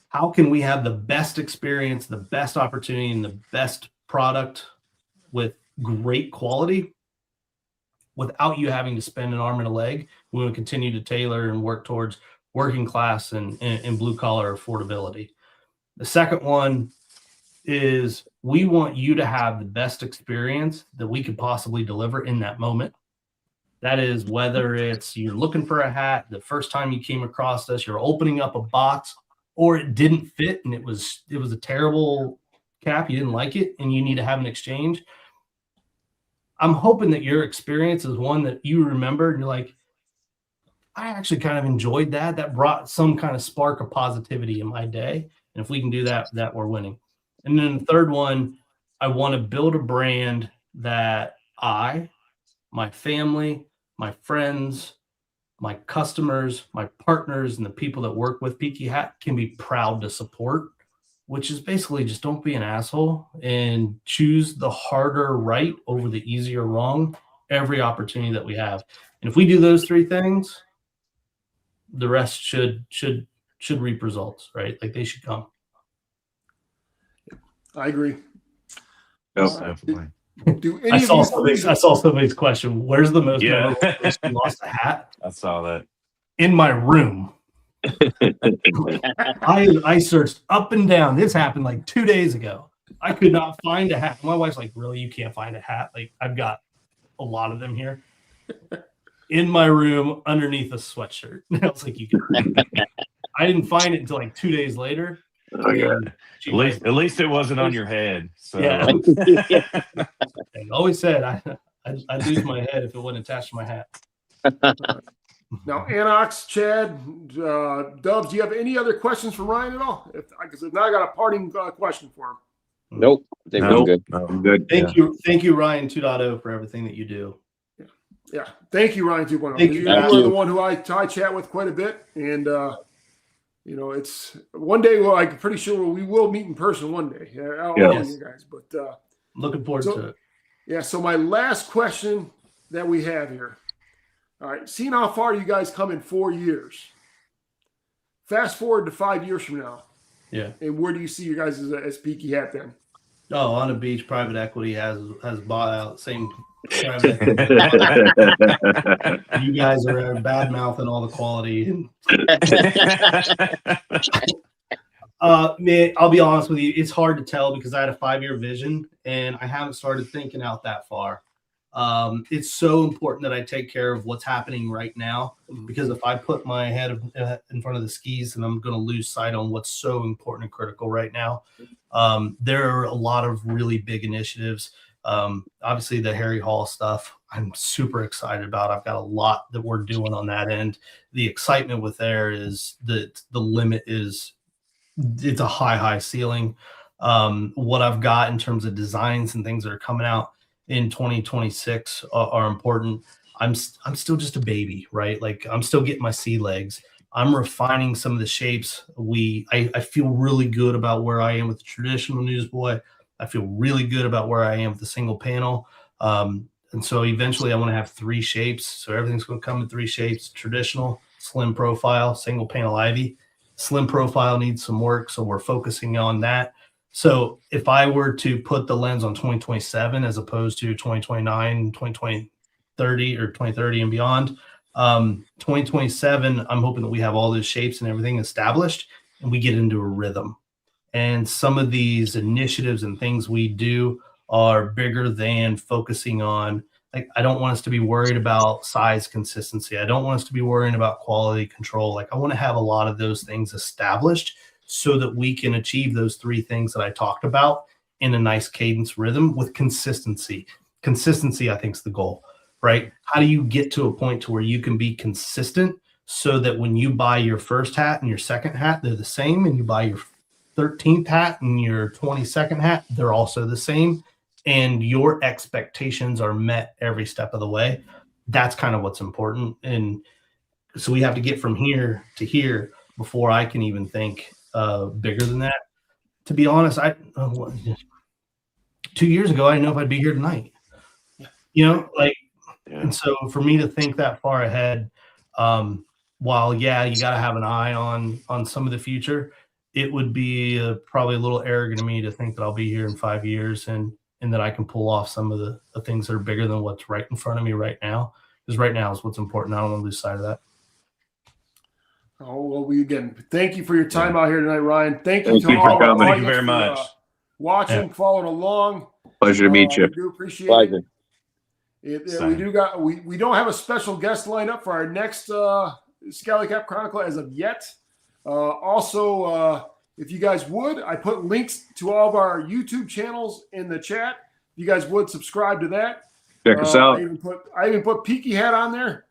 how can we have the best experience, the best opportunity, and the best product with great quality without you having to spend an arm and a leg. We will continue to tailor and work towards working class and blue collar affordability. The second one is we want you to have the best experience that we could possibly deliver in that moment. That is whether it's you're looking for a hat, the first time you came across us, you're opening up a box, or it didn't fit and it was a terrible cap, you didn't like it, and you need to have an exchange. I'm hoping that your experience is one that you remember and you're like, I actually kind of enjoyed that. That brought some kind of spark of positivity in my day. And if we can do that, we're winning. And then the third one, I want to build a brand that my family, my friends, my customers, my partners, and the people that work with Peaky Hat can be proud to support, which is basically just don't be an asshole and choose the harder right over the easier wrong every opportunity that we have. And if we do those three things, the rest should reap results, right? Like they should come. I agree. Yes, definitely. I saw somebody's question. Where's the most memorable place you lost a hat? I saw that. In my room. I searched up and down. This happened like 2 days ago. I could not find a hat. My wife's like, really? You can't find a hat? Like, I've got a lot of them here. In my room underneath a sweatshirt. I was like, you can. I didn't find it until like 2 days later. Oh, God. At least it wasn't on your head. So. Yeah. I always said I'd lose my head if it wasn't attached to my hat. Now, Anox, Chad, Dubs, do you have any other questions for Ryan at all? Because now I got a parting question for him. Nope. They've been good. No, I'm good. Thank you, Ryan 2.0, for everything that you do. Yeah. Thank you, Ryan 2.0. Thank you. You're the one who I chat with quite a bit. And, it's one day, I'm pretty sure we will meet in person one day. I'll you guys. But looking forward to it. Yeah. So my last question that we have here. All right. Seeing how far you guys come in 4 years. Fast forward to 5 years from now. Yeah. And where do you see you guys as Peaky Hat then? Oh, on the beach, private equity has bought out same private equity. You guys are bad mouthing all the quality. Man, I'll be honest with you, it's hard to tell because I had a 5-year vision and I haven't started thinking out that far. It's so important that I take care of what's happening right now, because if I put my head in front of the skis, and I'm going to lose sight on what's so important and critical right now. There are a lot of really big initiatives. Obviously the Harry Hall stuff, I'm super excited about. I've got a lot that we're doing on that end. The excitement with there is that the limit is, it's a high ceiling. What I've got in terms of designs and things that are coming out in 2026 are important. I'm still just a baby, right? Like I'm still getting my sea legs. I'm refining some of the shapes. I feel really good about where I am with the traditional newsboy. I feel really good about where I am with the single panel. And so eventually I want to have 3 shapes. So everything's going to come in 3 shapes: traditional, slim profile, single panel ivy. Slim profile needs some work, so we're focusing on that. So if I were to put the lens on 2027 as opposed to 2029, 2030, or 2030 and beyond, 2027, I'm hoping that we have all those shapes and everything established and we get into a rhythm. And some of these initiatives and things we do are bigger than focusing on, like, I don't want us to be worried about size consistency. I don't want us to be worrying about quality control. Like, I want to have a lot of those things established so that we can achieve those 3 things that I talked about in a nice cadence rhythm with consistency. Consistency, I think, is the goal, right? How do you get to a point to where you can be consistent so that when you buy your first hat and your second hat, they're the same, and you buy your 13th hat and your 22nd hat, they're also the same, and your expectations are met every step of the way. That's kind of what's important. And so we have to get from here to here before I can even think bigger than that. To be honest, 2 years ago, I didn't know if I'd be here tonight. You know, like, and so for me to think that far ahead, while you got to have an eye on some of the future, it would be probably a little arrogant of me to think that I'll be here in 5 years and that I can pull off some of the things that are bigger than what's right in front of me right now. Because right now is what's important. I don't want to lose sight of that. Oh, well, again, thank you for your time out here tonight, Ryan. Thank you to you all for our coming. Thank you audience very for, much. watching, following along. Pleasure to meet you. We do appreciate Pleasure. it. We don't have a special guest lined up for our next Scally Cap Chronicle as of yet. Also, if you guys would, I put links to all of our YouTube channels in the chat. If you guys would subscribe to that. Check us out. I even put Peaky Hat on there.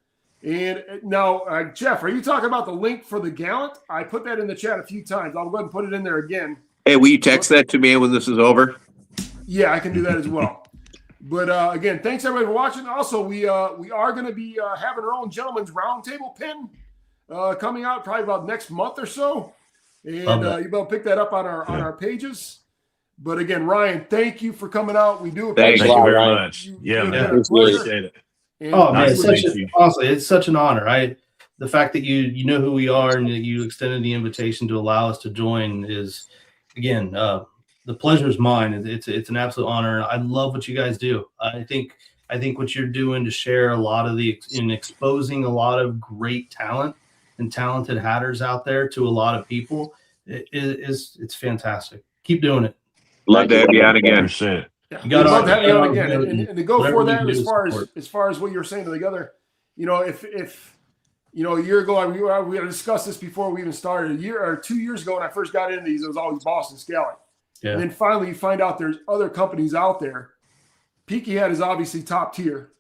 And now, Jeff, are you talking about the link for the Gallant? I put that in the chat a few times. I'll go ahead and put it in there again. Hey, will you text that to me when this is over? Yeah, I can do that as well. But again, thanks everybody for watching. Also, we are going to be having our own gentleman's roundtable pin coming out probably about next month or so, and you'll be able to pick that up on our pages. But again, Ryan, thank you for coming out. We do appreciate Thank Thank you very Ryan. much. Yeah, man. Pleasure. Appreciate it. And Oh man, Nice to meet you. honestly, it's such an honor. The fact that you know who we are and that you extended the invitation to allow us to join is, again, the pleasure is mine. It's an absolute honor. I love what you guys do. I think what you're doing to share a lot of in exposing a lot of great talent and talented hatters out there to a lot of people it's fantastic. Keep doing it. Love to have you on again. Appreciate it. Yeah, You gotta- love having you on you again, gotta- and to go whatever for we that do as is far support. as what you were saying to the other, if a year ago we had discussed this before we even started. A year or 2 years ago when I first got into these, it was always Boston Scally. Yeah. And then finally you find out there's other companies out there. Peaky Hat is obviously top tier,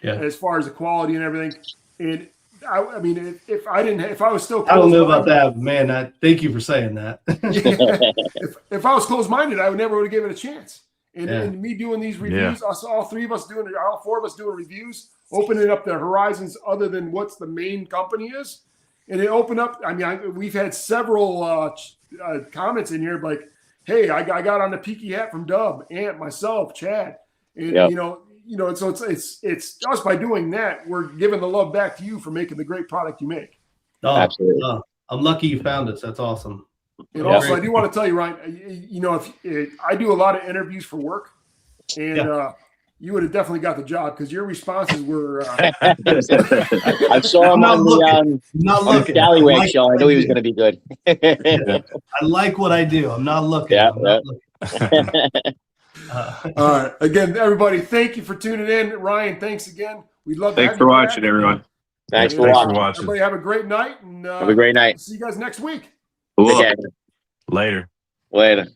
as far as the quality and everything. And I mean, if I was still, I don't know about that, man. Thank you for saying that. if I was closed-minded, I would never would have given it a chance. And me doing these reviews, all 4 of us doing reviews, opening up the horizons other than what's the main company is. And it opened up, we've had several comments in here like, hey, I got on the Peaky Hat from Dub, Ant, myself, Chad. And, so it's just by doing that, we're giving the love back to you for making the great product you make. Oh, Absolutely. I'm lucky you found us. That's awesome. And also, I do want to tell you, Ryan, you know, if I do a lot of interviews for work, and you would have definitely got the job because your responses were. I saw him on the Scallywag show. I knew he was going to be good. I like what I do. I'm not looking. Yeah, I'm not looking. All right. Again, everybody, thank you for tuning in. Ryan, thanks again. We'd love to Thanks for watching, everyone. Thanks for watching. Everybody have a great night. And, have a great night. See you guys next week. Cool. Okay. Later. Later.